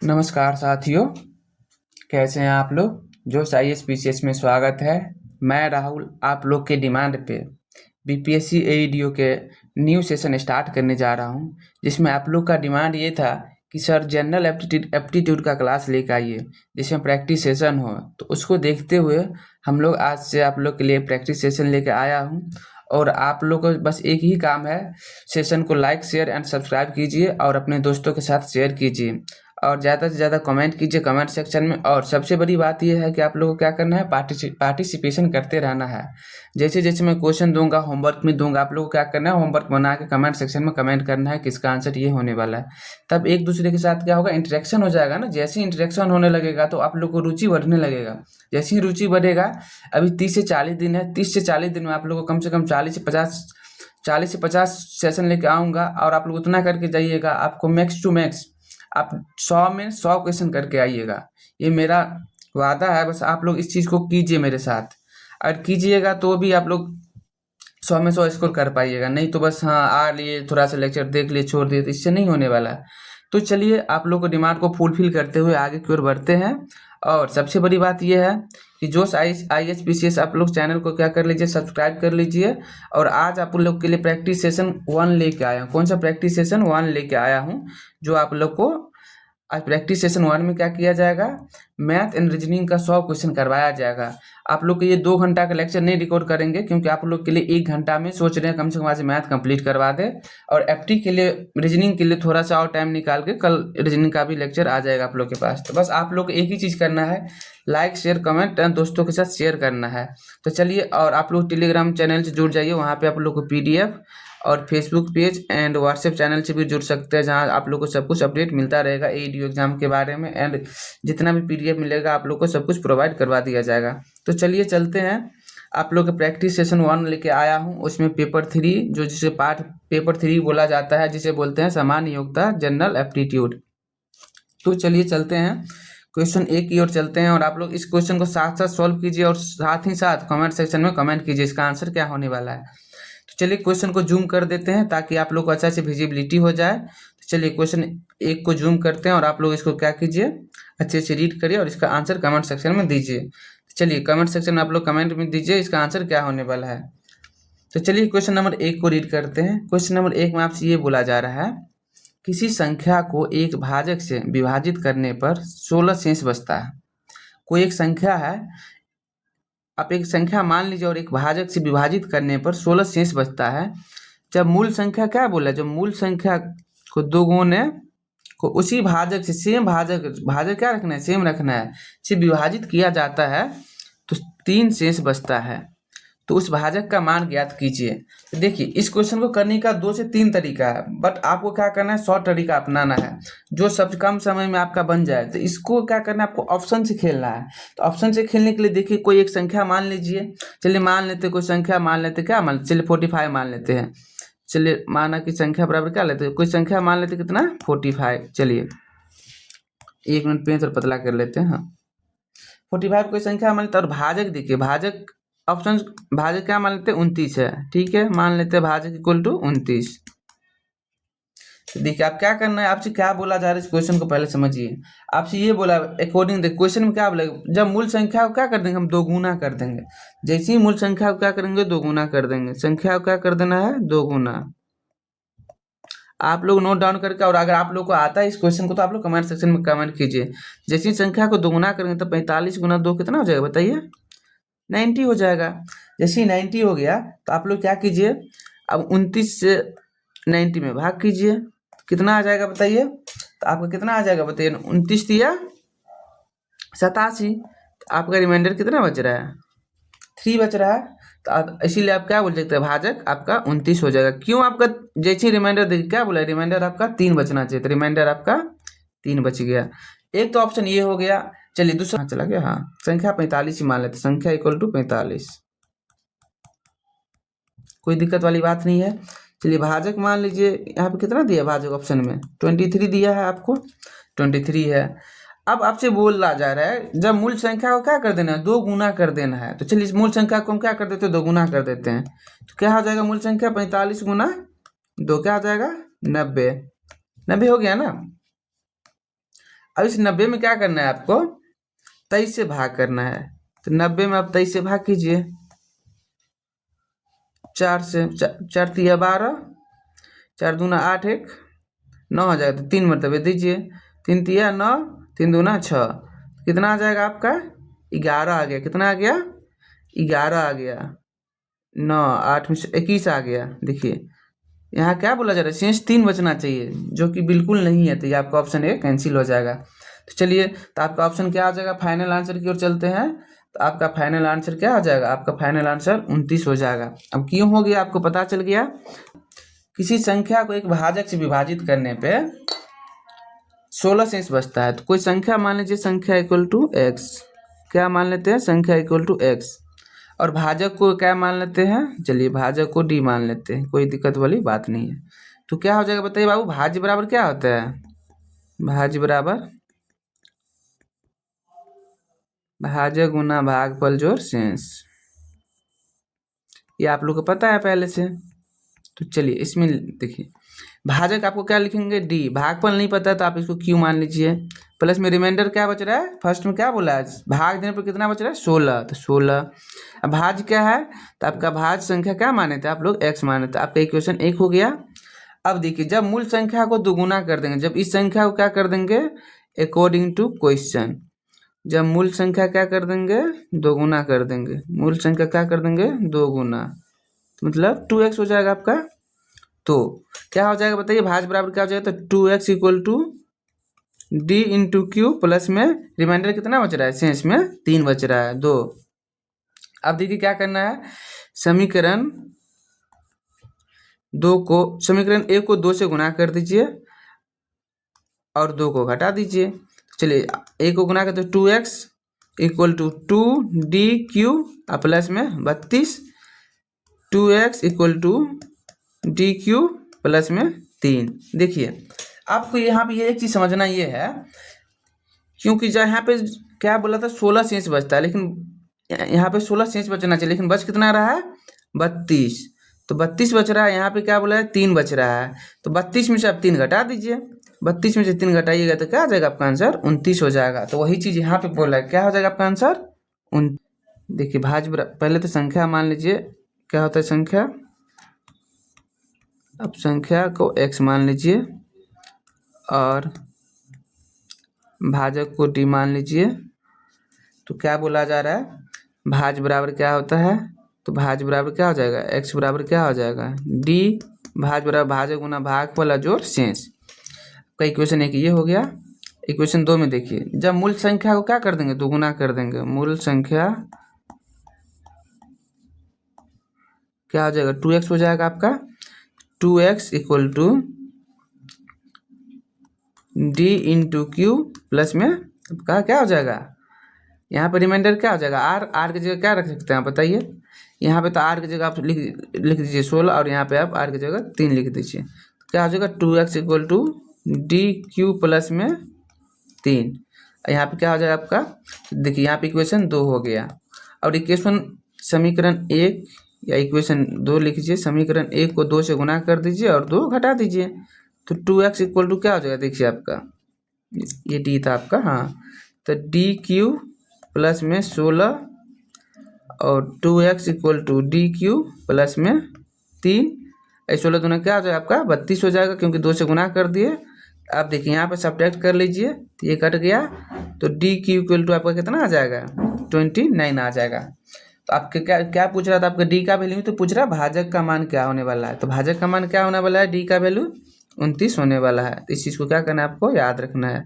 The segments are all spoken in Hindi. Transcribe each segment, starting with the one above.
नमस्कार साथियों, कैसे हैं आप लोग। जोश आईएएस पीसीएस में स्वागत है। मैं राहुल आप लोग के डिमांड पे बीपीएससी एईडीओ के न्यू सेशन स्टार्ट करने जा रहा हूं, जिसमें आप लोग का डिमांड ये था कि सर जनरल एप्टीट्यूड का क्लास लेकर आइए जिसमें प्रैक्टिस सेशन हो। तो उसको देखते हुए हम लोग आज से आप लोग के लिए प्रैक्टिस सेशन लेकर आया हूं। और आप लोग को बस एक ही काम है, सेशन को लाइक शेयर एंड सब्सक्राइब कीजिए और अपने दोस्तों के साथ शेयर कीजिए और ज़्यादा से ज़्यादा कमेंट कीजिए कमेंट सेक्शन में। और सबसे बड़ी बात यह है कि आप लोगों को क्या करना है, पार्टिसिपेशन करते रहना है। जैसे जैसे मैं क्वेश्चन दूंगा, होमवर्क में दूंगा, आप लोगों को क्या करना है, होमवर्क बना के कमेंट सेक्शन में कमेंट करना है किसका आंसर ये होने वाला है। तब एक दूसरे के साथ क्या होगा, इंटरेक्शन हो जाएगा ना। जैसे ही इंटरेक्शन होने लगेगा तो आप लोग को रुचि बढ़ने लगेगा। जैसे ही रुचि बढ़ेगा, अभी 30 से 40 दिन है, 30 से 40 दिन में आप लोग को कम से कम 40 से 50 सेशन लेके आऊँगा और आप लोग उतना करके जाइएगा। आपको मैक्स टू मैक्स आप 100 में 100 क्वेश्चन करके आइएगा, ये मेरा वादा है। बस आप लोग इस चीज़ को कीजिए मेरे साथ, और कीजिएगा तो भी आप लोग 100 में 100 स्कोर कर पाइएगा। नहीं तो बस हाँ आ लिए, थोड़ा सा लेक्चर देख लिए, छोड़ दिए, तो इससे नहीं होने वाला है। तो चलिए आप लोग को डिमांड को फुलफिल करते हुए आगे की ओर बढ़ते हैं। और सबसे बड़ी बात यह है कि जोश आईएएस पीसीएस आप लोग चैनल को क्या कर लीजिए, सब्सक्राइब कर लीजिए। और आज आप लोग के लिए प्रैक्टिस सेशन 1 लेके आया हूँ। कौन सा प्रैक्टिस सेशन 1 लेके आया हूँ, जो आप लोग को आज प्रैक्टिस सेशन 1 में क्या किया जाएगा, मैथ एंड रीजनिंग का 100 क्वेश्चन करवाया जाएगा। आप लोग के ये 2 घंटा का लेक्चर नहीं रिकॉर्ड करेंगे, क्योंकि आप लोग के लिए 1 घंटा में सोच रहे हैं कम से कम आज मैथ कंप्लीट करवा दे। और एफटी के लिए, रीजनिंग के लिए थोड़ा सा और टाइम निकाल के कल रीजनिंग का भी लेक्चर आ जाएगा आप लोग के पास। तो बस आप लोग को एक ही चीज़ करना है, लाइक शेयर कमेंट एंड दोस्तों के साथ शेयर करना है। तो चलिए, और आप लोग टेलीग्राम चैनल से जुड़ जाइए, वहाँ पे आप लोग को पीडीएफ और Facebook page and WhatsApp channel से भी जुड़ सकते हैं, जहां आप लोग को सब कुछ अपडेट मिलता रहेगा एईडीओ एग्जाम के बारे में। एंड जितना भी पीडीएफ मिलेगा आप लोग को सब कुछ प्रोवाइड करवा दिया जाएगा। तो चलिए चलते हैं, आप लोग के प्रैक्टिस सेशन 1 लेके आया हूं। उसमें पेपर 3, जो जिसे पार्ट पेपर 3 बोला जाता है, जिसे बोलते हैं सामान्य योग्यता जनरल एप्टीट्यूड। तो चलिए चलते हैं, क्वेश्चन 1 की ओर चलते हैं। और आप लोग इस क्वेश्चन को साथ साथ सॉल्व कीजिए और साथ ही साथ कमेंट सेक्शन में कमेंट कीजिए इसका आंसर क्या होने वाला है। तो चलिए क्वेश्चन को जूम कर देते हैं ताकि आप लोग को अच्छा से विजिबिलिटी हो जाए। तो चलिए क्वेश्चन 1 को जूम करते हैं और आप लोग इसको क्या कीजिए, अच्छे से रीड करिए और इसका आंसर कमेंट सेक्शन में दीजिए। चलिए कमेंट सेक्शन में आप लोग कमेंट में दीजिए इसका आंसर क्या होने वाला है। तो चलिए क्वेश्चन नंबर 1 को रीड करते हैं। क्वेश्चन नंबर 1 में आपसे ये बोला जा रहा है, किसी संख्या को एक भाजक से विभाजित करने पर 16 शेष बचता है। कोई एक संख्या है, आप एक संख्या मान लीजिए और एक भाजक से विभाजित करने पर 16 शेष बचता है। जब मूल संख्या क्या बोला, जब मूल संख्या को दोगुने को उसी भाजक से, सेम भाजक, भाजक क्या रखना है, सेम रखना है, से विभाजित किया जाता है तो 3 शेष बचता है। तो उस भाजक का मान ज्ञात कीजिए। तो देखिए इस क्वेश्चन को करने का 2 से 3 तरीका है, बट आपको क्या करना है, शॉर्ट तरीका अपनाना है जो सबसे कम समय में आपका बन जाए। तो इसको क्या करना है, आपको ऑप्शन से खेलना है। तो ऑप्शन से खेलने के लिए देखिए, कोई एक संख्या मान लीजिए, चलिए मान लेते कोई संख्या मान लेते, क्या मान, चलिए 45 मान लेते हैं। चलिए माना कि संख्या बराबर क्या लेते हैं, कोई संख्या मान लेते कितना, 45। चलिए 1 मिनट पेन और पतला कर लेते हैं। हाँ 45 कोई संख्या मान लेते हैं। और भाजक देखिए, भाजक ऑप्शन, भाजक क्या मान लेते हैं, 29 है। ठीक है, मान लेते हैं भाजक इक्वल टू 29। तो देखिए आप क्या करना है, आपसे क्या बोला जा रहा है, इस क्वेश्चन को पहले समझिए। आपसे ये बोला अकॉर्डिंग द क्वेश्चन में क्या बोला, जब मूल संख्या को क्या कर देंगे, हम दोगुना कर देंगे। जैसे ही मूल संख्या को क्या करेंगे, दोगुना कर देंगे। संख्या को क्या कर देना है, दोगुना। आप लोग नोट डाउन करके, और अगर आप लोग को आता है इस क्वेश्चन को तो आप लोग कमेंट सेक्शन में कमेंट कीजिए। जैसी संख्या को दोगुना करेंगे तो 45 गुना 2 कितना हो जाएगा बताइए, 90 हो जाएगा। जैसे ही 90 हो गया तो आप लोग क्या कीजिए, अब 29 से 90 में भाग कीजिए, कितना आ जाएगा बताइए। तो आपका कितना आ जाएगा बताइए, 29 दिया 87। तो आपका रिमाइंडर कितना बच रहा है, 3 बच रहा है। तो इसीलिए आप क्या बोल सकते हैं, भाजक आपका 29 हो जाएगा। क्यों, आपका जैसे रिमाइंडर देखिए क्या बोला, रिमाइंडर आपका 3 बचना चाहिए, तो रिमाइंडर आपका 3 बच गया। एक तो ऑप्शन ये हो गया। चलिए दूसरा चला गया, हाँ संख्या 45 ही मान लेते, संख्या इक्वल टू 45, कोई दिक्कत वाली बात नहीं है। चलिए भाजक मान लीजिए, यहाँ पे कितना दिया भाजक ऑप्शन में, 23 दिया है आपको, 23 है। अब आपसे बोला जा रहा है जब मूल संख्या को क्या कर देना है, 2 गुना कर देना है। तो चलिए इस मूल संख्या को हम क्या कर देते हैं, 2 गुना कर देते हैं। तो क्या हो जाएगा, मूल संख्या 45 गुना 2 क्या हो जाएगा, 90। 90 हो गया ना। अब इस 90 में क्या करना है आपको, 23 से भाग करना है। तो 90 में आप 23 से भाग कीजिए, 4 से, 4 तिया 12, 4 दूना 8, 1 9 आ जाएगा। तो 3 मरतबे दीजिए, 3 तिया 9, 3 दूना 6, कितना आ जाएगा आपका 11 आ गया। कितना आ गया 11 आ गया। 9 8 में से 21 आ गया। देखिए यहाँ क्या बोला जा रहा है, शेष 3 बचना चाहिए, जो कि बिल्कुल नहीं है। तो ये आपका ऑप्शन ए कैंसिल हो जाएगा। तो चलिए, तो आपका ऑप्शन क्या आ जाएगा, फाइनल आंसर की ओर चलते हैं। तो आपका फाइनल आंसर क्या आ जाएगा, आपका फाइनल आंसर 29 हो जाएगा। अब क्यों हो गया आपको पता चल गया। किसी संख्या को एक भाजक से विभाजित करने पे 16 शेष बचता है। तो कोई संख्या मान लीजिए, संख्या इक्वल टू एक्स, क्या मान लेते हैं, संख्या इक्वल टू एक्स, और भाजक को क्या मान लेते हैं, चलिए भाजक को डी मान लेते हैं, कोई दिक्कत वाली बात नहीं है। तो क्या हो जाएगा बताइए बाबू, भाज्य बराबर क्या होता है, भाज्य बराबर भाजक गुना भागफल जोड़ शेष। ये आप लोग को पता है पहले से। तो चलिए इसमें देखिए, भाजक आपको क्या लिखेंगे डी, भागफल नहीं पता तो आप इसको क्यू मान लीजिए, प्लस में रिमाइंडर क्या बच रहा है, फर्स्ट में क्या बोला है, भाग देने पर कितना बच रहा है 16, तो 16। अब भाज्य क्या है, तो आपका भाज्य संख्या क्या माने थे आप लोग, एक्स माने थे। आपका इक्वेशन 1 हो गया। अब देखिए, जब मूल संख्या को दोगुना कर देंगे, जब इस संख्या को क्या कर देंगे, अकॉर्डिंग टू क्वेश्चन, जब मूल संख्या क्या कर देंगे, दोगुना कर देंगे, मूल संख्या क्या कर देंगे, दोगुना, मतलब 2x हो जाएगा आपका। तो क्या हो जाएगा बताइए, भाज्य बराबर क्या हो जाएगा, तो 2x equal to D into Q, plus में रिमाइंडर कितना बच रहा है, शेष में 3 बच रहा है, 2। अब देखिए क्या करना है, समीकरण 2 को, समीकरण 1 को 2 से गुना कर दीजिए और 2 को घटा दीजिए। चलिए 1 को गुना करते 2x equal to 2dq plus में 32, 2x equal to dq plus में 3। देखिए आपको यहाँ पे ये एक चीज़ समझना ये है, क्योंकि यहाँ पे क्या बोला था 16 शेष बचता है, लेकिन यहाँ पे 16 शेष बचना चाहिए, लेकिन बच कितना रहा है 32। तो 32 बच रहा है, यहाँ पे क्या बोला है 3 बच रहा है। तो 32 में से आप 3 घटा दीजिए, 32 में से 3 घटाइएगा तो क्या आ जाएगा आपका आंसर 29 हो जाएगा। तो वही चीज़ यहाँ पे बोला है, क्या हो जाएगा आपका आंसर देखिए भाज्य पहले तो संख्या मान लीजिए, क्या होता है संख्या, अब संख्या को x मान लीजिए और भाजक को d मान लीजिए। तो क्या बोला जा रहा है, भाज्य बराबर क्या होता है, तो भाज्य बराबर क्या हो जाएगा, x बराबर क्या हो जाएगा d, भाज्य बराबर भाजक गुना भागफल जोड़ शेष। का इक्वेशन 1 ये हो गया। इक्वेशन 2 में देखिए, जब मूल संख्या को क्या कर देंगे, दोगुना कर देंगे, मूल संख्या क्या हो जाएगा 2x हो जाएगा आपका, 2x equal to D into Q plus में आपका क्या हो जाएगा, यहाँ पे रिमाइंडर क्या हो जाएगा आर की जगह क्या रख सकते हैं आप बताइए, यहाँ पे तो आर की जगह आप लिख दीजिए 16 और यहाँ पे आप आर की जगह 3 लिख दीजिए। क्या हो जाएगा 2x equal to D Q plus में 3। यहाँ पे क्या हो जाएगा आपका, देखिए यहाँ पे इक्वेशन 2 हो गया। और इक्वेशन समीकरण 1 या इक्वेशन 2 लिख लीजिए, समीकरण 1 को 2 से गुना कर दीजिए और 2 घटा दीजिए। तो 2x इक्वल टू क्या हो जाएगा, देखिए आपका ये डी था आपका, हाँ, तो डी क्यू प्लस में 16 और 2x equal to D Q plus में 3। 16 दूना क्या हो जाएगा आपका 32 हो जाएगा, क्योंकि 2 से गुना कर दिए। आप देखिए यहाँ पे सब्ट्रैक्ट कर लीजिए, तो ये कट गया, तो डी क्यू इक्वल टू आपका कितना आ जाएगा 29 आ जाएगा। तो आपके क्या क्या पूछ रहा था, आपका डी का वैल्यू तो पूछ रहा है भाजक का मान क्या होने वाला है। तो भाजक का मान क्या होने वाला है, डी का वैल्यू 29 होने वाला है। तो इस चीज़ को क्या करना है, आपको याद रखना है।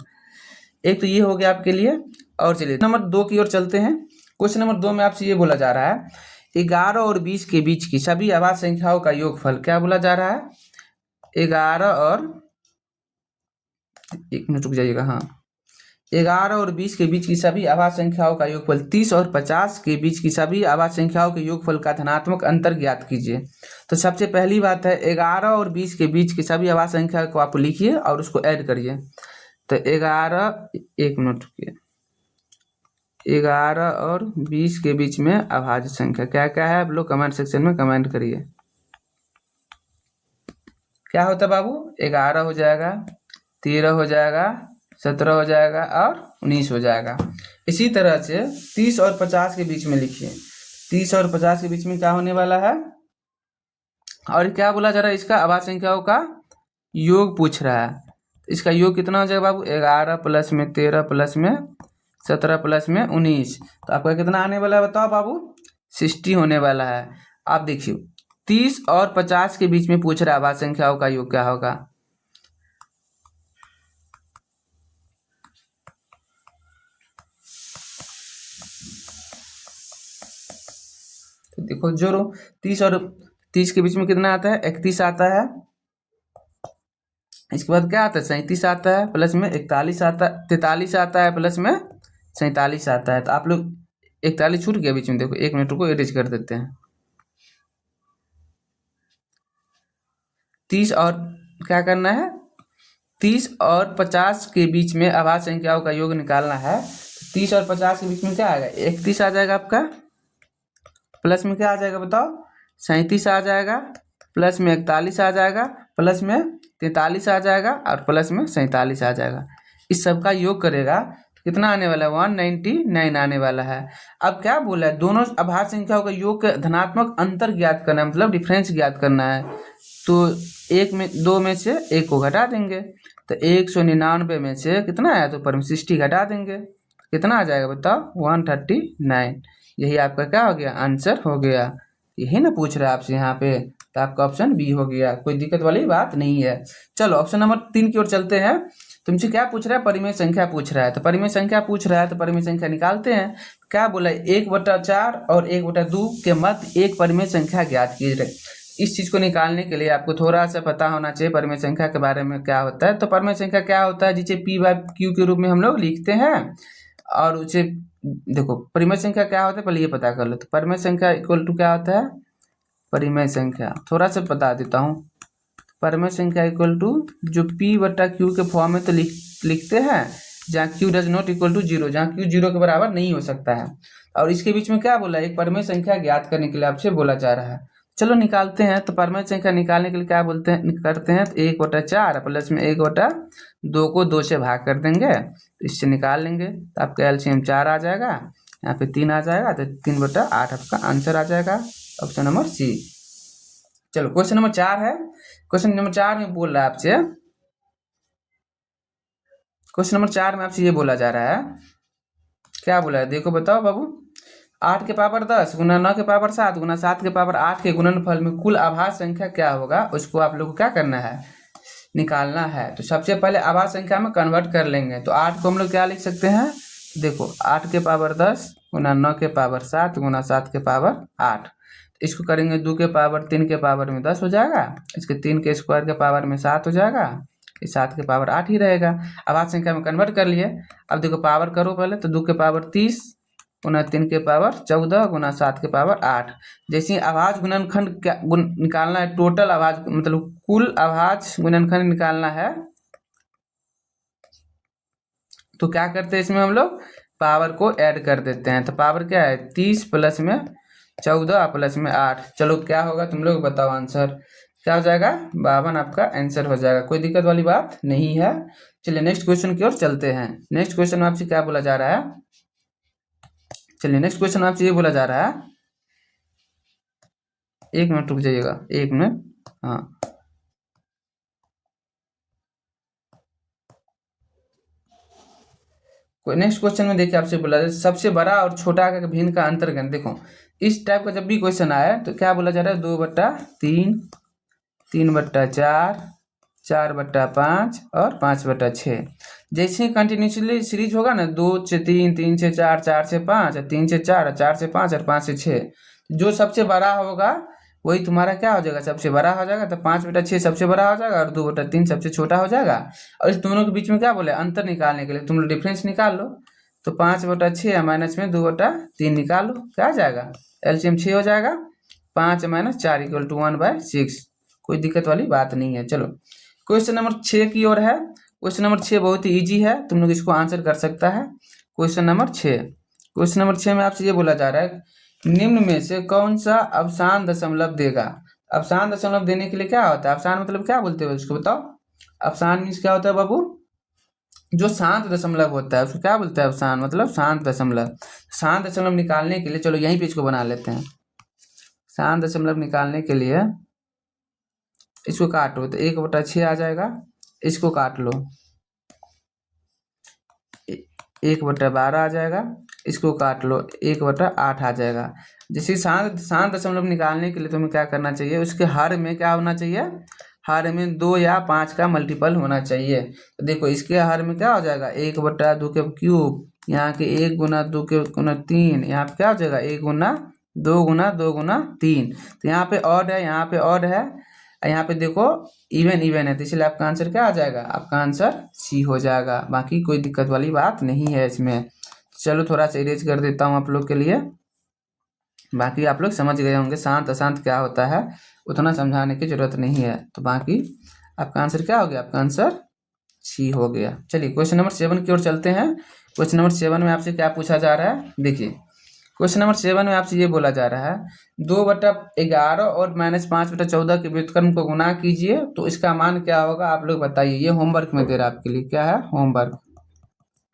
एक तो ये हो गया आपके लिए। और चलिए नंबर 2 की ओर चलते हैं। क्वेश्चन नंबर 2 में आपसे ये बोला जा रहा है, 11 और 20 के बीच की सभी अभाज्य संख्याओं का योगफल, क्या बोला जा रहा है, 11 और 1 मिनट रुक जाइएगा, हाँ, 11 और 20 के बीच की सभी अभाज्य संख्याओं का योगफल, 30 और 50 के बीच की सभी अभाज्य संख्याओं के योगफल का धनात्मक अंतर ज्ञात कीजिए। तो सबसे पहली बात है 11 और 20 के बीच की सभी अभाज्य संख्या को आप लिखिए और उसको ऐड करिए। तो 11, 1 मिनट रुकिए, 11 और 20 के बीच में अभाज्य संख्या क्या क्या है, आप लोग कमेंट सेक्शन में कमेंट करिए। क्या होता है बाबू, 11 हो जाएगा, 13 हो जाएगा, 17 हो जाएगा और 19 हो जाएगा। इसी तरह से 30 और 50 के बीच में लिखिए। 30 और 50 के बीच में क्या होने वाला है, और क्या बोला जा रहा है, इसका अभाज्य संख्याओं का योग पूछ रहा है। इसका योग कितना हो जाएगा बाबू, 11 प्लस में 13 प्लस में 17 प्लस में 19, तो आपका कितना आने वाला है बताओ बाबू, 60 होने वाला है। आप देखिए 30 और 50 के बीच में पूछ रहा है अभाज्य संख्याओं का योग क्या होगा। तो देखो जोड़ो, 30 और 30 के बीच में कितना आता है, 31 आता है। इसके बाद क्या आता है, 37 आता है, प्लस में 41 आता है, 43 आता है, प्लस में 47 आता है। तो आप लोग 41 छूट गया बीच में, देखो 1 मिनट को एरेज कर देते हैं। 30 और क्या करना है, 30 और 50 के बीच में अभाज्य संख्याओं का योग निकालना है। 30 और 50 के बीच में क्या आएगा, 31 आ जाएगा आपका, प्लस में क्या आ जाएगा बताओ, 37 आ जाएगा, प्लस में 41 आ जाएगा, प्लस में 43 आ जाएगा और प्लस में 47 आ जाएगा। इस सब का योग करेगा तो कितना आने वाला है, 199 आने वाला है। अब क्या बोला है, दोनों अभाज्य संख्याओं का योग के धनात्मक अंतर ज्ञात करना है, मतलब डिफरेंस ज्ञात करना है। तो दो में से एक को घटा देंगे, तो 199 में से कितना आया, तो पर 60 घटा देंगे, कितना आ जाएगा बताओ, 139। यही आपका क्या हो गया, आंसर हो गया। यही ना पूछ रहा है आपसे यहाँ पे, तो आपका ऑप्शन बी हो गया, कोई दिक्कत वाली बात नहीं है। चलो ऑप्शन नंबर 3 की ओर चलते हैं। तुमसे क्या पूछ रहा है, परिमेय संख्या पूछ रहा है, तो परिमेय संख्या पूछ रहा है तो परिमेय संख्या निकालते हैं। क्या बोला है, 1/4 और 1/2 के मध्य एक परिमेय संख्या ज्ञात कीजिए। इस चीज को निकालने के लिए आपको थोड़ा सा पता होना चाहिए परिमेय संख्या के बारे में क्या होता है। तो परिमेय संख्या क्या होता है, जिसे P/Q के रूप में हम लोग लिखते हैं, और उसे देखो परिमेय संख्या क्या होता है पहले ये पता कर लो। तो परिमेय संख्या इक्वल टू क्या होता है, परिमेय संख्या थोड़ा सा बता देता हूँ। परिमेय संख्या इक्वल टू जो P/Q के फॉर्म में तो लिखते हैं, जहाँ Q does not equal to 0, जहाँ Q 0 के बराबर नहीं हो सकता है। और इसके बीच में क्या बोला, एक परिमेय संख्या ज्ञात करने के लिए आपसे बोला जा रहा है। चलो निकालते हैं। तो परिमेय संख्या निकालने के लिए क्या बोलते हैं, करते हैं, तो 1/4 प्लस में 1/2 को 2 से भाग कर देंगे, तो इससे निकाल लेंगे, तो आपका एलसीएम 4 आ जाएगा, यहाँ पे 3 आ जाएगा, तो 3/8 आपका आंसर आ जाएगा, ऑप्शन नंबर सी। चलो क्वेश्चन नंबर 4 है। क्वेश्चन नंबर 4 में बोल रहा है आपसे, क्वेश्चन नंबर 4 में आपसे ये बोला जा रहा है, क्या बोला है देखो बताओ बाबू, 8 के पावर 10 गुना 9 के पावर 7 गुना 7 के पावर 8 के गुणनफल में कुल अभाज्य संख्या क्या होगा, उसको आप लोग को क्या करना है, निकालना है। तो सबसे पहले अभाज्य संख्या में कन्वर्ट कर लेंगे। तो 8 को हम लोग क्या लिख सकते हैं, देखो 8 के पावर 10 गुना 9 के पावर 7 गुना 7 के पावर 8, इसको करेंगे 2 के पावर 3 के पावर में 10 हो जाएगा, इसके 3 के स्क्वायर के पावर में 7 हो जाएगा, इस 7 के पावर 8 ही रहेगा। अभाज्य संख्या में कन्वर्ट कर लिए। अब देखो पावर करो पहले, तो 2 के पावर 30 गुना 3 के पावर 14 गुना 7 के पावर 8। जैसे अभाज्य गुणनखंड क्या निकालना है, टोटल अभाज्य मतलब कुल अभाज्य गुणनखंड निकालना है, तो क्या करते हैं इसमें हम लोग पावर को ऐड कर देते हैं। तो पावर क्या है, 30 प्लस में 14 प्लस में 8। चलो क्या होगा तुम लोग बताओ, आंसर क्या हो जाएगा, 52 आपका आंसर हो जाएगा, कोई दिक्कत वाली बात नहीं है। चलिए नेक्स्ट क्वेश्चन की ओर चलते हैं। नेक्स्ट क्वेश्चन में आपसे क्या बोला जा रहा है, चलिए नेक्स्ट क्वेश्चन में आपसे ये बोला जा रहा है, 1 मिनट रुक जाइएगा, 1 मिनट, हाँ नेक्स्ट क्वेश्चन में देखिए आपसे बोला जाए सबसे बड़ा और छोटा का भिन्न का अंतर ज्ञान। देखो इस टाइप का जब भी क्वेश्चन आया तो क्या बोला जा रहा है, 2/3 3/4 4/5 और 5/6। जैसे कंटिन्यूसली सीरीज होगा ना, 2 से 3 3 से 4 4 से 5 3 से 4 4 से 5 और 5 से 6, जो सबसे बड़ा होगा वही तुम्हारा क्या हो जाएगा, सबसे बड़ा हो जाएगा। तो 5/6 सबसे बड़ा हो जाएगा और 2/3 सबसे छोटा हो जाएगा। और इस दोनों के बीच में क्या बोले, अंतर निकालने के लिए तुम लोग डिफरेंस निकाल लो। तो 5/6 माइनस में 2/3 निकाल लो, क्या आ जाएगा, एलसीएम 6 हो जाएगा, 5 - 4 = 1/6। कोई दिक्कत वाली बात नहीं है। चलो क्वेश्चन नंबर 6 की ओर है। क्वेश्चन नंबर 6 बहुत ही ईजी है, तुम लोग इसको आंसर कर सकता है। क्वेश्चन नंबर 6, क्वेश्चन नंबर 6 में आपसे ये बोला जा रहा है, निम्न में से कौन सा अवसान दशमलव देगा। अवसान दशमलव देने के लिए क्या होता है, अवसान मतलब क्या बोलते हैं उसको बताओ। अवसान मीन्स क्या होता है बाबू, जो शांत दशमलव होता है उसको क्या बोलते हैं? अवसान मतलब शांत दशमलव। शांत दशमलव निकालने के लिए चलो यहीं पे इसको बना लेते हैं। शांत दशमलव निकालने के लिए इसको काटो तो 1/6 आ जाएगा। इसको काट लो 1/12 आ जाएगा। इसको काट लो 1/8 आ जाएगा। जैसे शांत दशमलव निकालने के लिए तुम्हें क्या करना चाहिए? उसके हर में क्या होना चाहिए? हर में 2 या 5 का मल्टीपल होना चाहिए। तो देखो इसके हर में क्या हो जाएगा? 1/2 के क्यूब, यहाँ के 1 गुना 2 के गुना 3, यहाँ पे क्या हो जाएगा? 1 गुना 2 गुना 2 गुना 3। तो यहाँ पे ऑड है, यहाँ पे ऑड है, यहाँ पे देखो इवन है, तो इसलिए आपका आंसर क्या आ जाएगा? आपका आंसर सी हो जाएगा। बाकी कोई दिक्कत वाली बात नहीं है इसमें। चलो थोड़ा सा इरेज कर देता हूँ आप लोग के लिए, बाकी आप लोग समझ गए होंगे शांत अशांत क्या होता है, उतना समझाने की जरूरत नहीं है। तो बाकी आपका आंसर क्या हो गया? आपका आंसर सी हो गया। चलिए क्वेश्चन नंबर 7 की ओर चलते हैं। क्वेश्चन नंबर 7 में आपसे क्या पूछा जा रहा है? देखिए क्वेश्चन नंबर 7 में आपसे ये बोला जा रहा है 2/11 और -5/14 के व्युत्क्रम को गुना कीजिए तो इसका मान क्या होगा? आप लोग बताइए। ये होमवर्क में दे रहा है आपके लिए। क्या है? होमवर्क।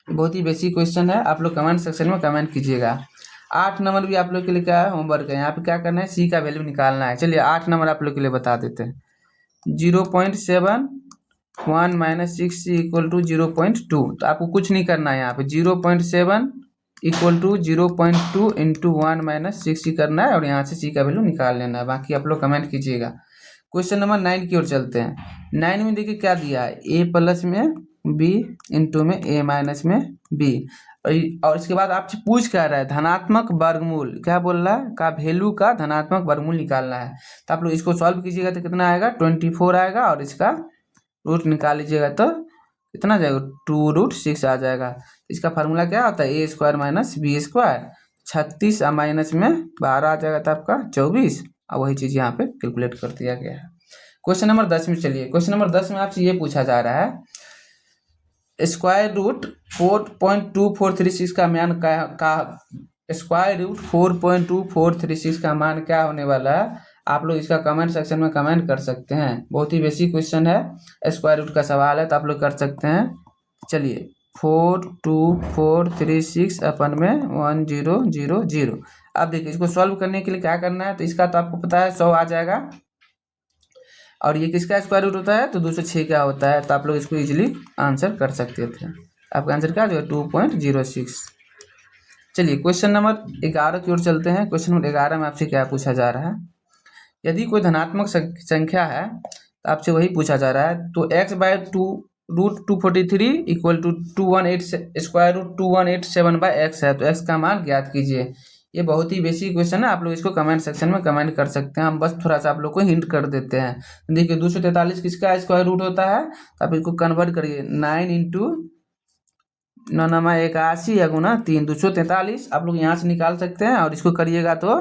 बहुत ही बेसिक क्वेश्चन है, आप लोग कमेंट सेक्शन में कमेंट कीजिएगा। 8 नंबर भी आप लोग के लिए क्या है? होमवर्क है। यहाँ पे क्या करना है? सी का वैल्यू निकालना है। चलिए 8 नंबर आप लोग के लिए बता देते हैं। 0.71 - 6c = 0.2। तो आपको कुछ नहीं करना है, यहाँ पे 0.7 = 0.2 × 1 - 6c करना है और यहाँ से सी का वैल्यू निकाल लेना है। बाकी आप लोग कमेंट कीजिएगा। क्वेश्चन नंबर 9 की ओर चलते हैं। 9 में देखिए क्या दिया है? a+ में b इंटू में a माइनस में b, और इसके बाद आपसे पूछ क्या रहा है? धनात्मक वर्गमूल। क्या बोल रहा है? का वैल्यू का धनात्मक वर्गमूल निकालना है। तो आप लोग इसको सॉल्व कीजिएगा तो कितना आएगा? 24 आएगा, और इसका रूट निकाल लीजिएगा तो कितना जाएगा? 2√6 आ जाएगा। इसका फार्मूला क्या होता है? a² - b²। 36 माइनस में 12 आ जाएगा तो आपका 24, और वही चीज़ यहाँ पे कैलकुलेट कर दिया गया है। क्वेश्चन नंबर 10 में चलिए। क्वेश्चन नंबर 10 में आपसे ये पूछा जा रहा है √4.2436 का मान √4.2436 का मान क्या होने वाला है? आप लोग इसका कमेंट सेक्शन में कमेंट कर सकते हैं। बहुत ही बेसिक क्वेश्चन है, स्क्वायर रूट का सवाल है, तो आप लोग कर सकते हैं। चलिए 42436 अपन में 1000। अब देखिए इसको सॉल्व करने के लिए क्या करना है? तो इसका तो आपको पता है 100 आ जाएगा, और ये किसका स्क्वायर रूट होता है? तो 206 का होता है। तो आप लोग इसको इजीली आंसर कर सकते थे। आपका आंसर क्या हो जाएगा? 2.06। चलिए क्वेश्चन नंबर 11 की ओर चलते हैं। क्वेश्चन नंबर 11 में आपसे क्या पूछा जा रहा है? यदि कोई धनात्मक संख्या है तो आपसे वही पूछा जा रहा है। तो x/2√243 = 218 है, तो x का मान ज्ञात कीजिए। ये बहुत ही बेसिक क्वेश्चन है, आप लोग इसको कमेंट सेक्शन में कमेंट कर सकते हैं। हम बस थोड़ा सा आप लोग को हिंट कर देते हैं। देखिए 243 किसका स्क्वायर रूट होता है? तो आप इसको कन्वर्ट करिए 9 × 9 × 81 या गुना 3, 243 आप लोग यहाँ से निकाल सकते हैं, और इसको करिएगा तो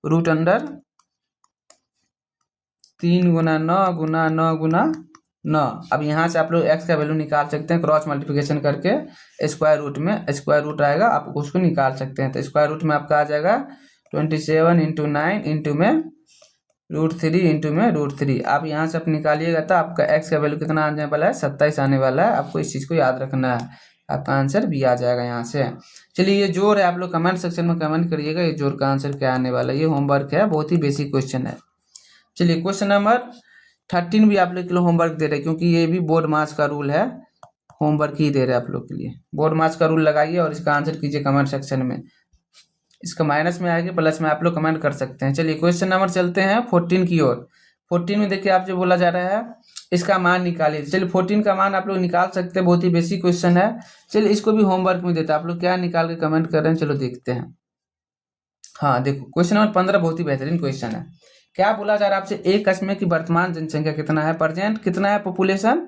√3 गुना 9 गुना 9 गुना 9। अब यहाँ से आप लोग x का वैल्यू निकाल सकते हैं क्रॉस मल्टीप्लिकेशन करके। स्क्वायर रूट में स्क्वायर रूट आएगा, आप उसको निकाल सकते हैं। तो स्क्वायर रूट में आपका आ जाएगा 27 × 9 इंटू में √3 इंटू में √3। आप यहाँ से आप निकालिएगा तो आपका x का वैल्यू कितना आने वाला है? 27 आने वाला है। आपको इस चीज़ को याद रखना है। आपका आंसर भी आ जाएगा यहाँ से। चलिए ये जोड़ है, आप लोग कमेंट सेक्शन में कमेंट करिएगा ये जोड़ का आंसर क्या आने वाला है। ये होमवर्क है, बहुत ही बेसिक क्वेश्चन है। चलिए क्वेश्चन नंबर 13 भी आप लोग के लिए होमवर्क दे रहे हैं, क्योंकि ये भी बोर्ड मार्क्स का रूल है। होमवर्क ही दे रहे हैं आप लोग के लिए। बोर्ड मार्क्स का रूल लगाइए और इसका आंसर कीजिए कमेंट सेक्शन में। इसका माइनस में आएगी, प्लस में आप लोग कमेंट कर सकते हैं। चलिए क्वेश्चन नंबर चलते हैं 14 की ओर। 14 में देखिए आपसे बोला जा रहा है इसका मान निकालिए। चलिए 14 का मान आप लोग निकाल सकते हैं, बहुत ही बेसिक क्वेश्चन है। चलिए इसको भी होमवर्क में देता है, आप लोग क्या निकाल के कमेंट कर रहे हैं, चलो देखते हैं। हाँ देखो क्वेश्चन नंबर 15 बहुत ही बेहतरीन क्वेश्चन है। क्या बोला जा रहा है आपसे? एक कस्बे की वर्तमान जनसंख्या कितना है? प्रेजेंट कितना है पॉपुलेशन?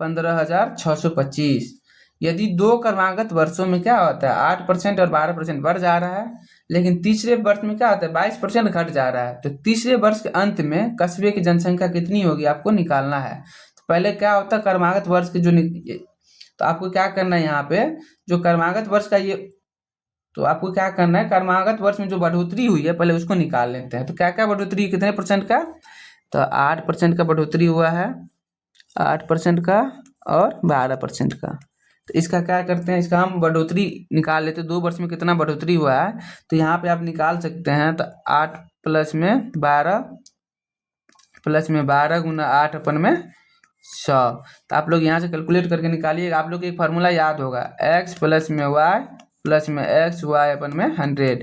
15,625। यदि 2 क्रमागत वर्षों में क्या होता है? 8% और 12% बढ़ जा रहा है, लेकिन तीसरे वर्ष में क्या होता है? 22% घट जा रहा है। तो तीसरे वर्ष के अंत में कस्बे की जनसंख्या कितनी होगी आपको निकालना है। तो पहले क्या होता है? क्रमागत वर्ष के तो आपको क्या करना है यहाँ पे, जो क्रमागत वर्ष का ये, तो आपको क्या करना है, क्रमागत वर्ष में जो बढ़ोतरी हुई है पहले उसको निकाल लेते हैं। तो क्या क्या बढ़ोतरी, कितने परसेंट का? तो 8% का बढ़ोतरी हुआ है, 8% का, और 12% का। तो इसका क्या करते हैं, इसका हम बढ़ोतरी निकाल लेते हैं, 2 वर्ष में कितना बढ़ोतरी हुआ है। तो यहाँ पे आप निकाल सकते हैं। तो 8 प्लस में 12 गुना 8 अपन में 100। तो आप लोग यहाँ से कैलकुलेट करके निकालिएगा। आप लोग को एक फार्मूला याद होगा, x प्लस में y प्लस में x, y अपन में 100।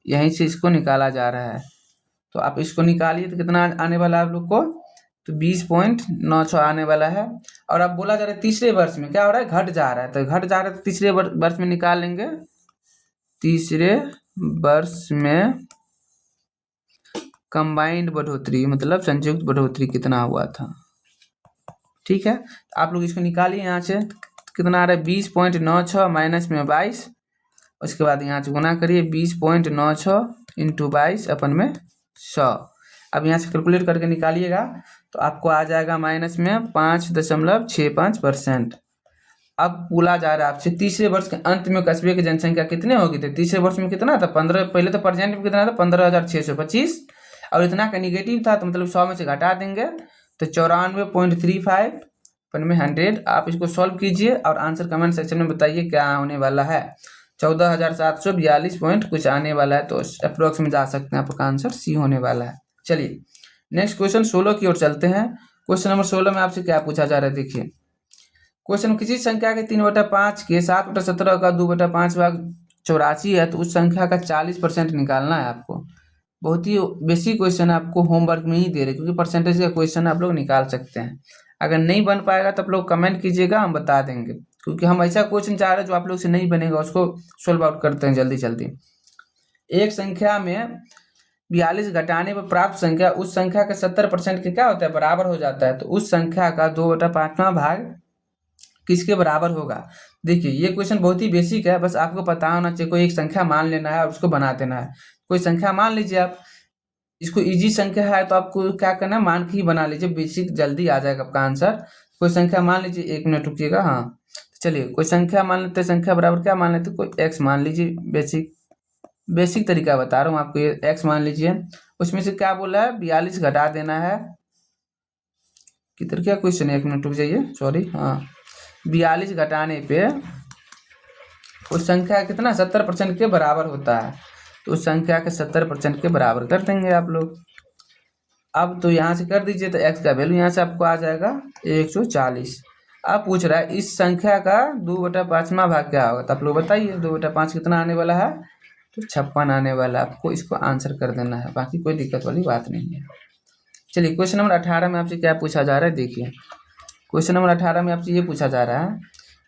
यहीं से इसको निकाला जा रहा है। तो आप इसको निकालिए तो कितना आने वाला है आप लोग को, तो 20.96 आने वाला है। और अब बोला जा रहा है तीसरे वर्ष में क्या हो रहा है, घट जा रहा है। तो घट जा रहा है तो तीसरे वर्ष में निकाल लेंगे। तीसरे वर्ष में कंबाइंड बढ़ोतरी मतलब संयुक्त बढ़ोतरी कितना हुआ था। ठीक है, आप लोग इसको निकालिए यहाँ से। कितना आ रहा है, 20.96 माइनस में 22। उसके बाद यहाँ से गुना करिए, 20.96 इंटू 22 अपन में 100। अब यहाँ से कैलकुलेट करके निकालिएगा तो आपको आ जाएगा माइनस में 5.65%। अब बोला जा रहा है आपसे तीसरे वर्ष के अंत में कस्बे की जनसंख्या कितने होगी। तो तीसरे वर्ष में कितना था, 15। पहले तो प्रेजेंट में कितना था, 15,625। और इतना का निगेटिव था तो मतलब 100 में से घटा देंगे तो 94.35 अपन में 100। आप इसको सॉल्व कीजिए और आंसर कमेंट सेक्शन में बताइए क्या होने वाला है। 14,742 पॉइंट कुछ आने वाला है। तो अप्रोक्स में जा सकते हैं, आपका आंसर सी होने वाला है। चलिए नेक्स्ट क्वेश्चन 16 की ओर चलते हैं। क्वेश्चन नंबर 16 में आपसे क्या पूछा जा रहा है, देखिए क्वेश्चन, किसी संख्या के 3/5 के 7/17 का 2/5 भाग 84 है तो उस संख्या का 40% निकालना है आपको। बहुत ही बेसिक क्वेश्चन आपको होमवर्क में ही दे रहे, क्योंकि परसेंटेज का क्वेश्चन आप लोग निकाल सकते हैं। अगर नहीं बन पाएगा तो आप लोग कमेंट कीजिएगा, हम बता देंगे। क्योंकि हम ऐसा क्वेश्चन चाह रहे हैं जो आप लोग से नहीं बनेगा, उसको सोल्व आउट करते हैं जल्दी जल्दी। एक संख्या में 42 घटाने पर प्राप्त संख्या उस संख्या के 70% के क्या होता है, बराबर हो जाता है। तो उस संख्या का 2/5वां भाग किसके बराबर होगा। देखिए ये क्वेश्चन बहुत ही बेसिक है, बस आपको पता होना चाहिए। कोई एक संख्या मान लेना है और उसको बना देना है। कोई संख्या मान लीजिए आप, इसको इजी संख्या है तो आपको क्या करना है, मान के ही बना लीजिए, बेसिक जल्दी आ जाएगा आपका आंसर। कोई संख्या मान लीजिए, 1 मिनट रुकिएगा। हाँ चलिए, कोई संख्या मान लेते हैं, संख्या बराबर क्या मान लेते हैं, कोई x मान लीजिए। बेसिक तरीका बता रहा हूँ आपको, ये x मान लीजिए। उसमें से क्या बोला है, 42 घटा देना है। किधर क्या क्वेश्चन है, 1 मिनट रुक जाइए, सॉरी। हाँ 42 घटाने पे उस संख्या कितना 70% के बराबर होता है। तो उस संख्या के 70% के बराबर कर देंगे आप लोग। अब तो यहाँ से कर दीजिए तो x का वैल्यू यहाँ से आपको आ जाएगा 140। अब पूछ रहा है इस संख्या का 2/5वां भाग क्या होगा। तो आप लोग बताइए 2/5 कितना आने वाला है, तो 56 आने वाला है। आपको इसको आंसर कर देना है, बाकी कोई दिक्कत वाली बात नहीं है। चलिए क्वेश्चन नंबर 18 में आपसे क्या पूछा जा रहा है, देखिए क्वेश्चन नंबर 18 में आपसे ये पूछा जा रहा है,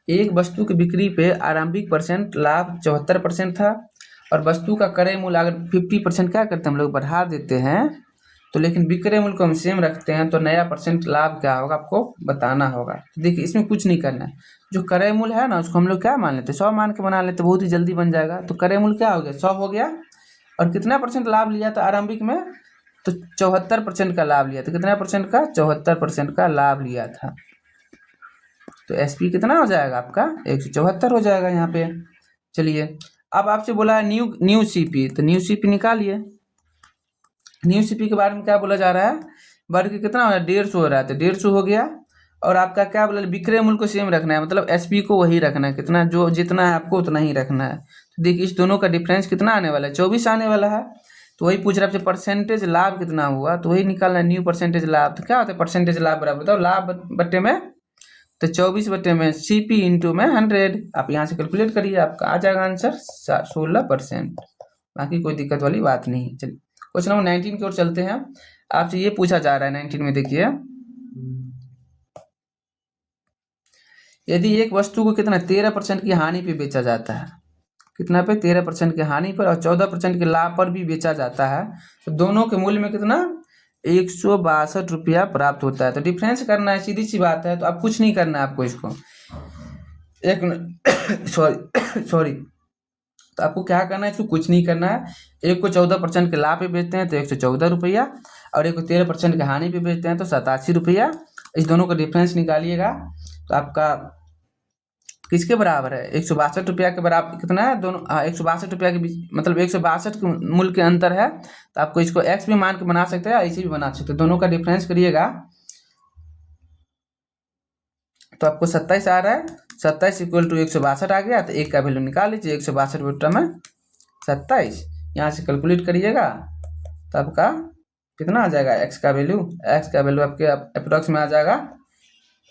एक वस्तु की बिक्री पे आरंभिक परसेंट लाभ 74% था और वस्तु का क्रय मूल्य अगर 50% क्या करते हैं हम लोग बढ़ा देते हैं, तो लेकिन विक्रय मूल्य को हम सेम रखते हैं तो नया परसेंट लाभ क्या होगा आपको बताना होगा। तो देखिए इसमें कुछ नहीं करना है, जो क्रय मूल्य है ना उसको हम लोग क्या मान लेते हैं, 100 मान के बना लेते, बहुत ही जल्दी बन जाएगा। तो क्रय मूल्य क्या हो गया, 100 हो गया। और कितना परसेंट लाभ लिया था आरंभिक में, तो 74% का लाभ लिया था। कितना परसेंट का, 74% का लाभ लिया था। तो एसपी कितना हो जाएगा आपका, 174 हो जाएगा यहाँ पे। चलिए अब आपसे बोला है न्यू सीपी, तो न्यू सीपी निकालिए। न्यू सीपी के बारे में क्या बोला जा रहा है, वर्ग कितना हो रहा है, 150 हो रहा है, तो 150 हो गया। और आपका क्या बोला, विक्रय मूल्य को सेम रखना है, मतलब एसपी को वही रखना है, कितना जो जितना है आपको उतना ही रखना है। तो देखिए इस दोनों का डिफरेंस कितना आने वाला है, 24 आने वाला है। तो वही पूछ रहा है आपसे परसेंटेज लाभ कितना हुआ, तो वही निकालना है न्यू परसेंटेज लाभ। तो क्या होता है परसेंटेज लाभ बराबर, बताओ लाभ बट्टे में, तो 24 बट्टे में सीपी इंटू में 100। आप यहाँ से कैलकुलेट करिए, आपका आ जाएगा आंसर 16%। बाकी कोई दिक्कत वाली बात नहीं है। चलिए क्वेश्चन नंबर 19 की ओर चलते हैं। आपसे ये पूछा जा रहा है 19 में, देखिए यदि एक वस्तु को कितना 13% की हानि पे बेचा जाता है, कितना पे, 13% की हानि पर और 14% के लाभ पर भी बेचा जाता है, तो दोनों के मूल्य में कितना 162 रुपया प्राप्त होता है। तो डिफरेंस करना है, सीधी सी बात है। तो आप कुछ नहीं करना है आपको, इसको एक मिनट सॉरी तो आपको क्या करना है, इसको कुछ नहीं करना है। एक को 14% के लाभ पे बेचते हैं तो 114 रुपया, और एक को 13% के हानि पे बेचते हैं तो 87 रुपया। इस दोनों का डिफरेंस निकालिएगा तो आपका किसके बराबर है, 162 रुपया के बराबर कितना है दोनों, 162 रुपया के बीच, मतलब 162 के मूल्य के अंतर है। तो आपको इसको एक्स भी मान के बना सकते हैं, ऐसे भी बना सकते हैं। दोनों का डिफरेंस करिएगा तो आपको 27 आ रहा है, 27 इक्वल टू 162 आ गया, तो एक का वैल्यू निकाल लीजिए, 162 बटा में 27, यहाँ से कैलकुलेट करिएगा तो आपका कितना आ जाएगा, एक्स का वैल्यू आपके अप्रोक्स में आ जाएगा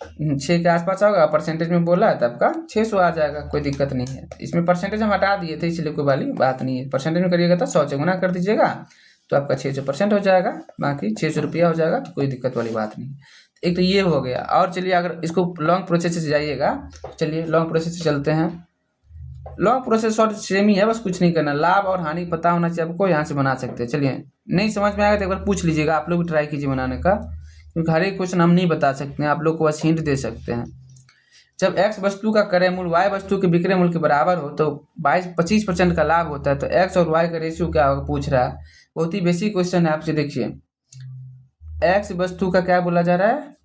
6 के आसपास होगा, परसेंटेज में बोला है तो आपका 600 आ जाएगा, कोई दिक्कत नहीं है। इसमें परसेंटेज हम हटा दिए थे इसलिए कोई वाली बात नहीं है, परसेंटेज में करिएगा तो 100 से गुना कर दीजिएगा तो आपका 600% हो जाएगा, बाकी 600 रुपया हो जाएगा, तो कोई दिक्कत वाली बात नहीं। एक तो ये हो गया। और चलिए अगर इसको लॉन्ग प्रोसेस से जाइएगा, चलिए लॉन्ग प्रोसेस से चलते हैं। लॉन्ग प्रोसेस और सेम ही है, बस कुछ नहीं करना, लाभ और हानि पता होना चाहिए आपको, यहाँ से बना सकते हैं। चलिए नहीं समझ में आएगा तो एक बार पूछ लीजिएगा, आप लोग भी ट्राई कीजिए बनाने का, क्योंकि हर एक क्वेश्चन हम नहीं बता सकते हैं, आप लोग को बस हिंट दे सकते हैं। जब x वस्तु का क्रय मूल्य y वस्तु के विक्रय मूल्य के बराबर हो तो 25% का लाभ होता है। तो x और y का रेशियो क्या होगा पूछ रहा है, बहुत ही बेसिक क्वेश्चन है आपसे। देखिए x वस्तु का क्या बोला जा रहा है,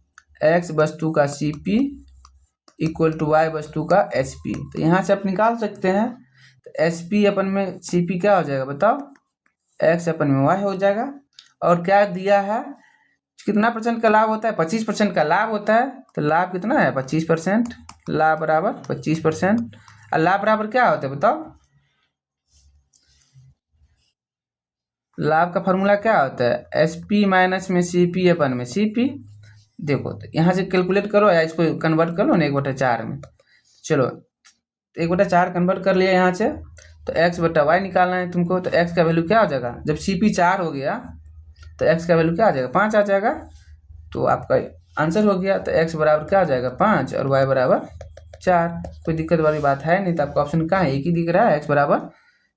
x वस्तु का CP इक्वल टू y वस्तु का SP, तो यहाँ से आप निकाल सकते हैं। तो SP अपन में CP क्या हो जाएगा बताओ, x अपन में y हो जाएगा। और क्या दिया है, कितना परसेंट का लाभ होता है, 25% का लाभ होता है। तो लाभ कितना है 25%, लाभ बराबर 25%। और लाभ बराबर क्या होता है बताओ, लाभ का फॉर्मूला क्या होता है, SP माइनस में CP अपन में CP। देखो तो यहाँ से कैलकुलेट करो या इसको कन्वर्ट कर लो ना 1/4 में। चलो 1/4 कन्वर्ट कर लिया यहाँ से, तो x बटा y निकालना है तुमको। तो x का वैल्यू क्या हो जाएगा, जब CP 4 हो गया तो x का वैल्यू क्या आ जाएगा 5 आ जाएगा, तो आपका आंसर हो गया। तो x बराबर क्या आ जाएगा 5 और y बराबर 4, कोई दिक्कत वाली बात है नहीं। तो आपका ऑप्शन कहाँ है, एक ही दिख रहा है, x बराबर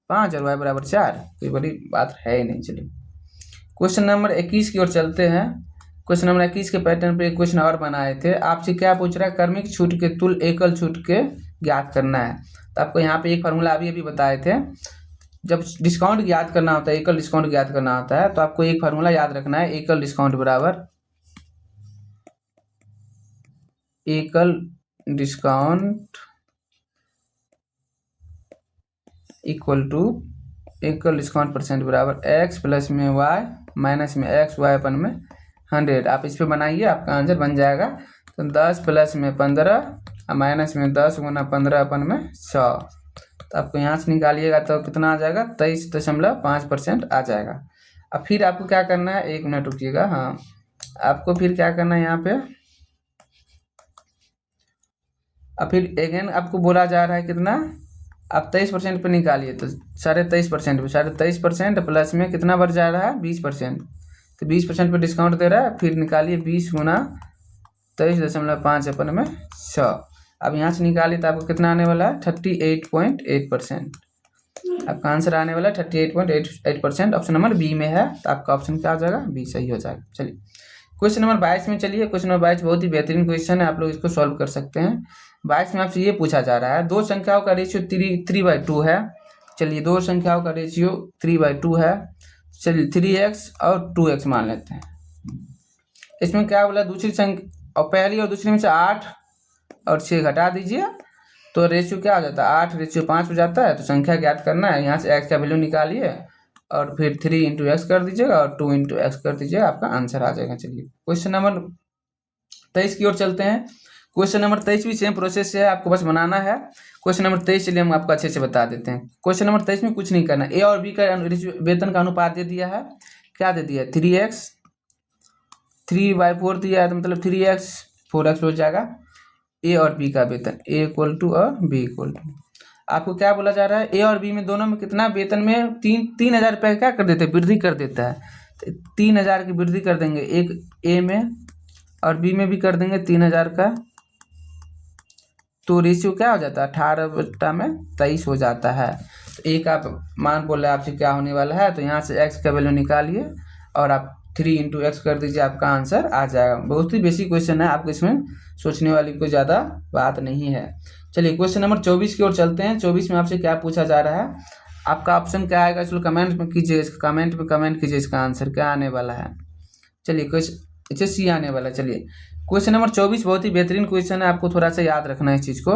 5 और y बराबर 4, कोई बड़ी बात है ही नहीं। चलिए क्वेश्चन नंबर 21 की ओर चलते हैं। क्वेश्चन नंबर 21 के पैटर्न पे एक क्वेश्चन और बनाए थे। आपसे क्या पूछ रहा है, क्रमिक छूट के तुल्य एकल छूट के ज्ञात करना है। तो आपको यहाँ पे एक फार्मूला अभी बताए थे, जब डिस्काउंट ज्ञात करना होता है, एकल डिस्काउंट ज्ञात करना होता है, तो आपको एक फार्मूला याद रखना है, एकल डिस्काउंट बराबर एकल डिस्काउंट इक्वल टू एकल डिस्काउंट परसेंट बराबर x प्लस में y माइनस में x, y अपन में 100। आप इस पे बनाइए, आपका आंसर बन जाएगा। तो 10 प्लस में 15 और माइनस में 10 गुना 15 अपन में 100। तो आपको यहाँ से निकालिएगा तो कितना आ जाएगा 23.5% आ जाएगा। अब फिर आपको क्या करना है, 1 मिनट रुकिएगा, हाँ आपको फिर क्या करना है यहाँ पे, अब फिर अगेन आपको बोला जा रहा है कितना, आप 23% पे निकालिए। तो 23.5% पे 23% प्लस में कितना बढ़ जा रहा है 20%, तो 20% पे डिस्काउंट दे रहा है, फिर निकालिए 20 गुना 23.5 अपन में 100। अब यहाँ से निकालिए तो आपको कितना आने वाला है 38.8%। आपका आंसर आने वाला है 38.8%, ऑप्शन नंबर बी में है। तो आपका ऑप्शन क्या आ जाएगा, बी सही हो जाएगा। चलिए क्वेश्चन नंबर 22 में चलिए। क्वेश्चन नंबर 22 बहुत ही बेहतरीन क्वेश्चन है, आप लोग इसको सॉल्व कर सकते हैं। 22 में आपसे ये पूछा जा रहा है, दो संख्याओं का रेशियो 3/2 है। चलिए दो संख्याओं का रेशियो 3/2 है। चलिए 3x और 2x मान लेते हैं। इसमें क्या बोला, दूसरी संख्या और पहली और दूसरी में से 8 और 6 घटा दीजिए तो रेशियो क्या हो जाता है 8:5 हो जाता है। तो संख्या ज्ञात करना है, यहाँ से x का वैल्यू निकालिए और फिर 3 × x कर दीजिएगा और 2 × x कर दीजिएगा, आपका आंसर आ जाएगा। चलिए क्वेश्चन नंबर 23 की ओर चलते हैं। क्वेश्चन नंबर 23 भी सेम प्रोसेस है, आपको बस बनाना है। क्वेश्चन नंबर 23 चलिए हम आपको अच्छे से बता देते हैं। क्वेश्चन नंबर 23 में कुछ नहीं करना, ए और बी का वेतन का अनुपात दे दिया है, क्या दे दिया है 3x, 3/4 दिया है, तो मतलब 3x 4x हो जाएगा। ए और बी का वेतन, ए इक्वल टू और बी इक्वल टू, आपको क्या बोला जा रहा है, ए और बी में दोनों में कितना वेतन में 3,000 रुपये क्या कर देते हैं, वृद्धि कर देता है। तो 3,000 की वृद्धि कर देंगे, एक ए में और बी में भी कर देंगे 3,000 का, तो रेशियो क्या हो जाता है 18/23 हो जाता है। तो एक आप मान बोल रहे हैं आपसे क्या होने वाला है, तो यहाँ से x का वैल्यू निकालिए और आप 3 × x कर दीजिए, आपका आंसर आ जाएगा। बहुत ही बेसिक क्वेश्चन है, आपको इसमें सोचने वाली कोई ज़्यादा बात नहीं है। चलिए क्वेश्चन नंबर 24 की ओर चलते हैं। 24 में आपसे क्या पूछा जा रहा है, आपका ऑप्शन क्या आएगा, इसको कमेंट में कीजिए, कमेंट कीजिए इसका आंसर क्या आने वाला है। चलिए क्वेश्चन सी आने वाला है। चलिए क्वेश्चन नंबर 24 बहुत ही बेहतरीन क्वेश्चन है, आपको थोड़ा सा याद रखना है इस चीज़ को।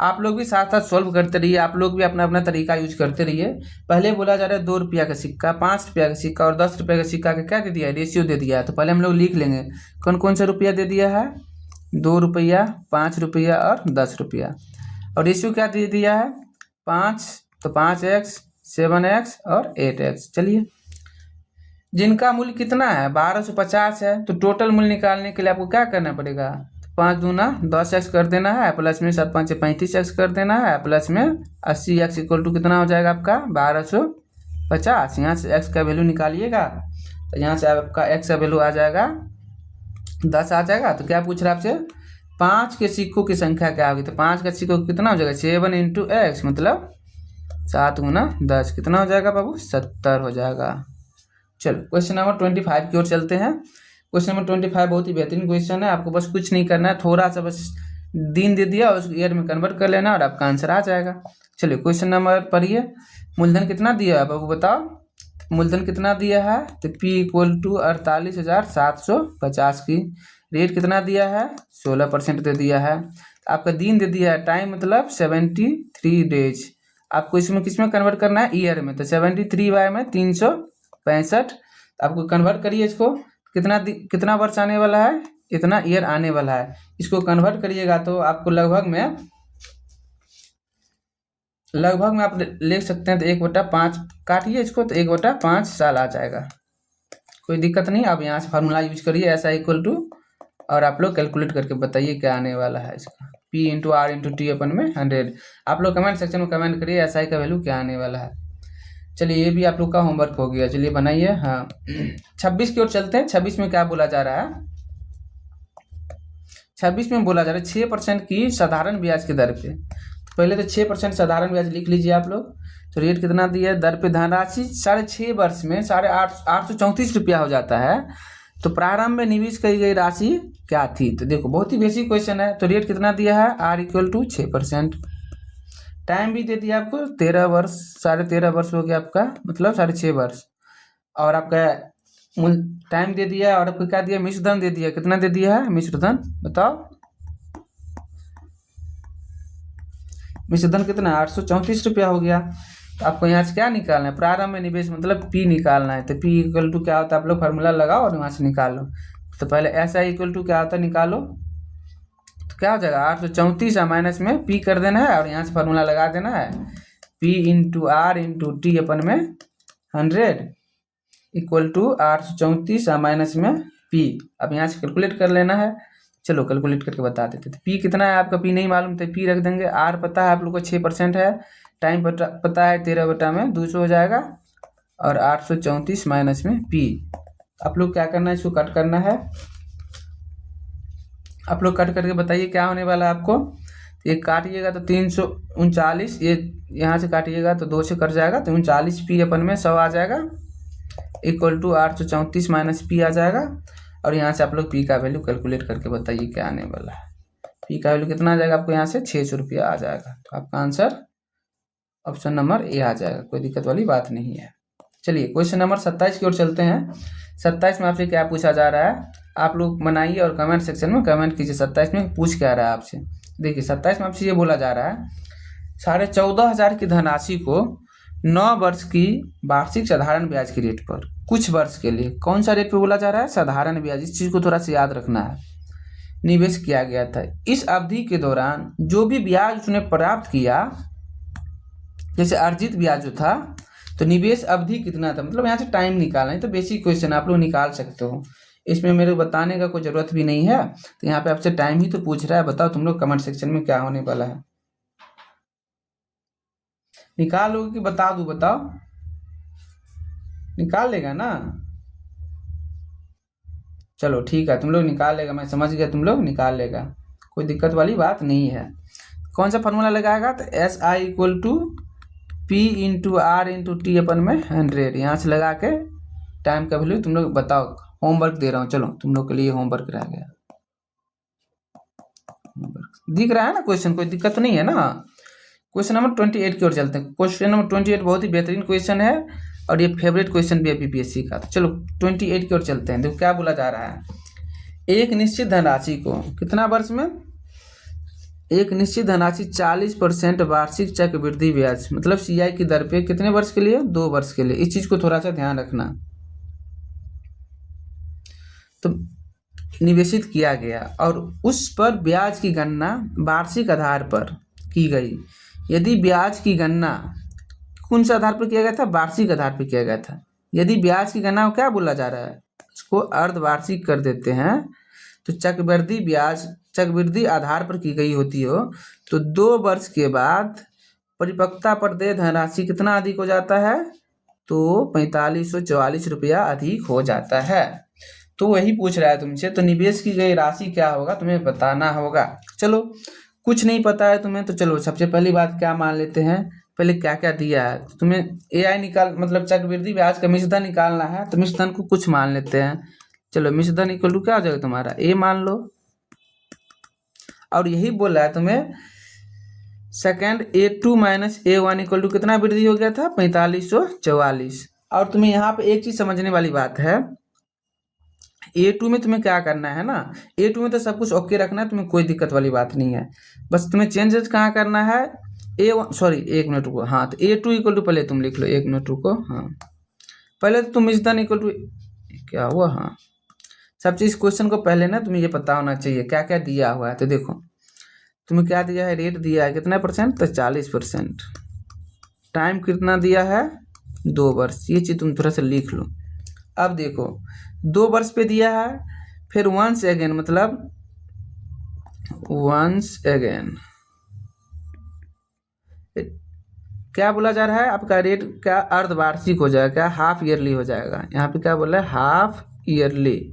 आप लोग भी साथ साथ सॉल्व करते रहिए, आप लोग भी अपना अपना तरीका यूज करते रहिए। पहले बोला जा रहा है 2 रुपया का सिक्का, 5 रुपया का सिक्का और 10 रुपये का सिक्का का क्या दे दिया है, रेशियो दे दिया है। तो पहले हम लोग लिख लेंगे कौन कौन सा रुपया दे दिया है, ₹2, ₹5 और ₹10। और रेशियो क्या दे दिया है 5, तो 5x, 7x और 8x। चलिए, जिनका मूल्य कितना है 1250 है, तो टोटल मूल्य निकालने के लिए आपको क्या करना पड़ेगा, 5 दूना 10x कर देना है, प्लस में 7 5 35x कर देना है, प्लस में 80x इक्वल टू कितना हो जाएगा आपका 1250। यहाँ से x का वैल्यू निकालिएगा, तो यहाँ से आपका x का वैल्यू आ जाएगा 10 आ जाएगा। तो क्या पूछ रहा है आपसे, 5 के सिक्कों की संख्या क्या होगी, तो 5 का सिक्कों कितना हो जाएगा 7 × x, मतलब 7 × 10 कितना हो जाएगा बाबू 70 हो जाएगा। चलो क्वेश्चन नंबर 25 की ओर चलते हैं। क्वेश्चन नंबर 25 बहुत ही बेहतरीन क्वेश्चन है। आपको बस कुछ नहीं करना है, थोड़ा सा बस दिन दे दिया और उसको ईयर में कन्वर्ट कर लेना और आपका आंसर आ जाएगा। चलिए क्वेश्चन नंबर पढ़िए। मूलधन कितना दिया है बाबू बताओ, मूलधन कितना दिया है, तो P = 48,750 की। रेट कितना दिया है 16% दे दिया है। आपका दिन दे दिया है, टाइम मतलब 73 डेज। आपको इसमें किसमें कन्वर्ट करना है ईयर में, तो 73 में 365 आपको कन्वर्ट करिए इसको, कितना वर्ष आने वाला है, इतना ईयर आने वाला है। इसको कन्वर्ट करिएगा तो आपको लगभग में आप लिख सकते हैं, तो 1/5 काटिए इसको, तो 1/5 साल आ जाएगा। कोई दिक्कत नहीं। आप यहाँ से फार्मूला यूज करिए SI = और आप लोग कैलकुलेट करके बताइए क्या आने वाला है इसका, P × R × T अपन में 100। आप लोग कमेंट सेक्शन में कमेंट करिए SI का वैल्यू क्या आने वाला है। चलिए ये भी आप लोग का होमवर्क हो गया, चलिए बनाइए। हाँ 26 की ओर चलते हैं। 26 में क्या बोला जा रहा है, 26 में बोला जा रहा है 6% की साधारण ब्याज की दर पे। पहले तो 6% साधारण ब्याज लिख लीजिए आप लोग। तो रेट कितना दिया है, दर पे धनराशि 6.5 वर्ष में 834 रुपया हो जाता है। तो प्रारंभ में निवेश की गई राशि क्या थी, तो देखो बहुत ही बेसिक क्वेश्चन है। तो रेट कितना दिया है R = 6%। टाइम भी दे दिया आपको 13 वर्ष, 13.5 वर्ष हो गया आपका, मतलब 6.5 वर्ष। और आपका टाइम दे दिया और आपको क्या दिया मिश्र धन दे दिया, कितना दे दिया है मिश्र धन बताओ, मिश्र धन कितना 834 रुपया हो गया। तो आपको यहाँ से क्या निकालना है, प्रारंभ में निवेश मतलब P निकालना है। तो P = क्या होता है, आप लोग फार्मूला लगाओ और वहाँ से निकालो। तो पहले SI = क्या होता है निकालो, तो क्या हो जाएगा 834 माइनस में P कर देना है और यहाँ से फार्मूला लगा देना है, P × R × T अपन में 100 = 834 माइनस में P। अब यहाँ से कैलकुलेट कर लेना है। चलो कैलकुलेट करके बता देते थे। P कितना है आपका, P नहीं मालूम तो P रख देंगे। R पता है आप लोग को 6% है, टाइम पता है 13/200 हो जाएगा, और 834 माइनस में P। आप लोग क्या करना है, इसको कट करना है। आप लोग कट करके बताइए क्या होने वाला है आपको। ये काटिएगा तो 339, ये यहाँ से काटिएगा तो 2 से कट जाएगा, तो 39 P अपन में 100 आ जाएगा = 834 माइनस P आ जाएगा। और यहाँ से आप लोग P का वैल्यू कैलकुलेट करके बताइए क्या आने वाला है। P का वैल्यू कितना आ जाएगा आपको, यहाँ से 600 रुपया आ जाएगा। तो आपका आंसर ऑप्शन नंबर A आ जाएगा, कोई दिक्कत वाली बात नहीं है। चलिए क्वेश्चन नंबर 27 की ओर चलते हैं। 27 में आपसे क्या पूछा जा रहा है, आप लोग बनाइए और कमेंट सेक्शन में कमेंट कीजिए 27 में पूछ क्या रहा है आपसे। देखिए 27 में आपसे ये बोला जा रहा है 14,500 की धनराशि को 9 वर्ष की वार्षिक साधारण ब्याज की रेट पर कुछ वर्ष के लिए, कौन सा रेट पे बोला जा रहा है, साधारण ब्याज। इस चीज को थोड़ा सा याद रखना है। निवेश किया गया था, इस अवधि के दौरान जो भी ब्याज उसने प्राप्त किया, जैसे अर्जित ब्याज जो था, तो निवेश अवधि कितना था, मतलब यहाँ से टाइम निकालना है। तो बेसिक क्वेश्चन आप लोग निकाल सकते हो, इसमें मेरे को बताने का कोई जरूरत भी नहीं है। तो यहाँ पे आपसे टाइम ही तो पूछ रहा है। बताओ तुम लोग कमेंट सेक्शन में क्या होने वाला है, निकाल लोगे कि बता दूं, बताओ निकाल लेगा ना। चलो ठीक है, तुम लोग निकाल लेगा, मैं समझ गया तुम लोग निकाल लेगा, कोई दिक्कत वाली बात नहीं है। कौन सा फार्मूला लगाएगा, तो SI = P × R × T अपन में 100। यहाँ से लगा के टाइम का वैल्यू तुम लोग बताओ। होमवर्क दे रहा हूँ, चलो तुम लोग के लिए होमवर्क रह गया। दिख रहा है ना क्वेश्चन, कोई दिक्कत नहीं है ना। क्वेश्चन नंबर 28 की ओर चलते हैं। क्वेश्चन नंबर 28 बहुत ही बेहतरीन क्वेश्चन है और ये फेवरेट क्वेश्चन भी है BPSC का। तो चलो 28 की ओर चलते हैं। देखो क्या बोला जा रहा है, एक निश्चित धनराशि को कितना वर्ष में, एक निश्चित धनराशि 40% वार्षिक चक्रवृद्धि ब्याज मतलब CI की दर पे कितने वर्ष के लिए, 2 वर्ष के लिए। इस चीज को थोड़ा सा ध्यान रखना। तो निवेशित किया गया और उस पर ब्याज की गणना वार्षिक आधार पर की गई। यदि ब्याज की गणना कौन से आधार पर किया गया था? वार्षिक आधार पर किया गया था। यदि ब्याज की गणना क्या बोला जा रहा है? इसको अर्धवार्षिक कर देते हैं। तो चक्रवृद्धि ब्याज चक्रवृद्धि आधार पर की गई होती हो तो 2 वर्ष के बाद परिपक्वता पर देय धनराशि कितना अधिक हो जाता है? तो 4544 रुपया अधिक हो जाता है। तो वही पूछ रहा है तुमसे, तो निवेश की गई राशि क्या होगा तुम्हें बताना होगा। चलो कुछ नहीं पता है तुम्हें तो चलो सबसे पहली बात क्या मान लेते हैं, पहले क्या क्या दिया है तो तुम्हें AI निकाल मतलब चक्रवृद्धि ब्याज का मिश्रधन निकालना है तो मिश्रधन को कुछ मान लेते हैं। चलो मिश्रधन इक्वल टू क्या हो जाएगा तुम्हारा A मान लो। और यही बोला है तुम्हें second A2 minus A1 equal to कितना वृद्धि हो गया था? 4544। और तुम्हें यहाँ पे एक चीज समझने वाली बात है, A2 में तुम्हें क्या करना है ना, A2 में तो सब कुछ ओके रखना है, तुम्हें कोई दिक्कत वाली बात नहीं है। बस तुम्हें चेंजेस कहाँ करना है? A1 सॉरी 1 मिनट रुको, हाँ तो A2 इक्वल टू पहले तुम लिख लो, 1 मिनट रुको। हाँ पहले तो तुम मिश्रधन इक्वल टू क्या हुआ, हाँ सब चीज क्वेश्चन को पहले ना तुम्हें ये पता होना चाहिए क्या क्या दिया हुआ है। तो देखो तुम्हें क्या दिया है, रेट दिया है कितना परसेंट? तो 40%। टाइम कितना दिया है? 2 वर्ष। ये चीज तुम थोड़ा सा लिख लो। अब देखो 2 वर्ष पे दिया है, फिर वंस अगेन मतलब वंस अगेन क्या बोला जा रहा है, आपका रेट क्या अर्धवार्षिक हो जाएगा, क्या हाफ ईयरली हो जाएगा। यहाँ पे क्या बोला है? Half yearly.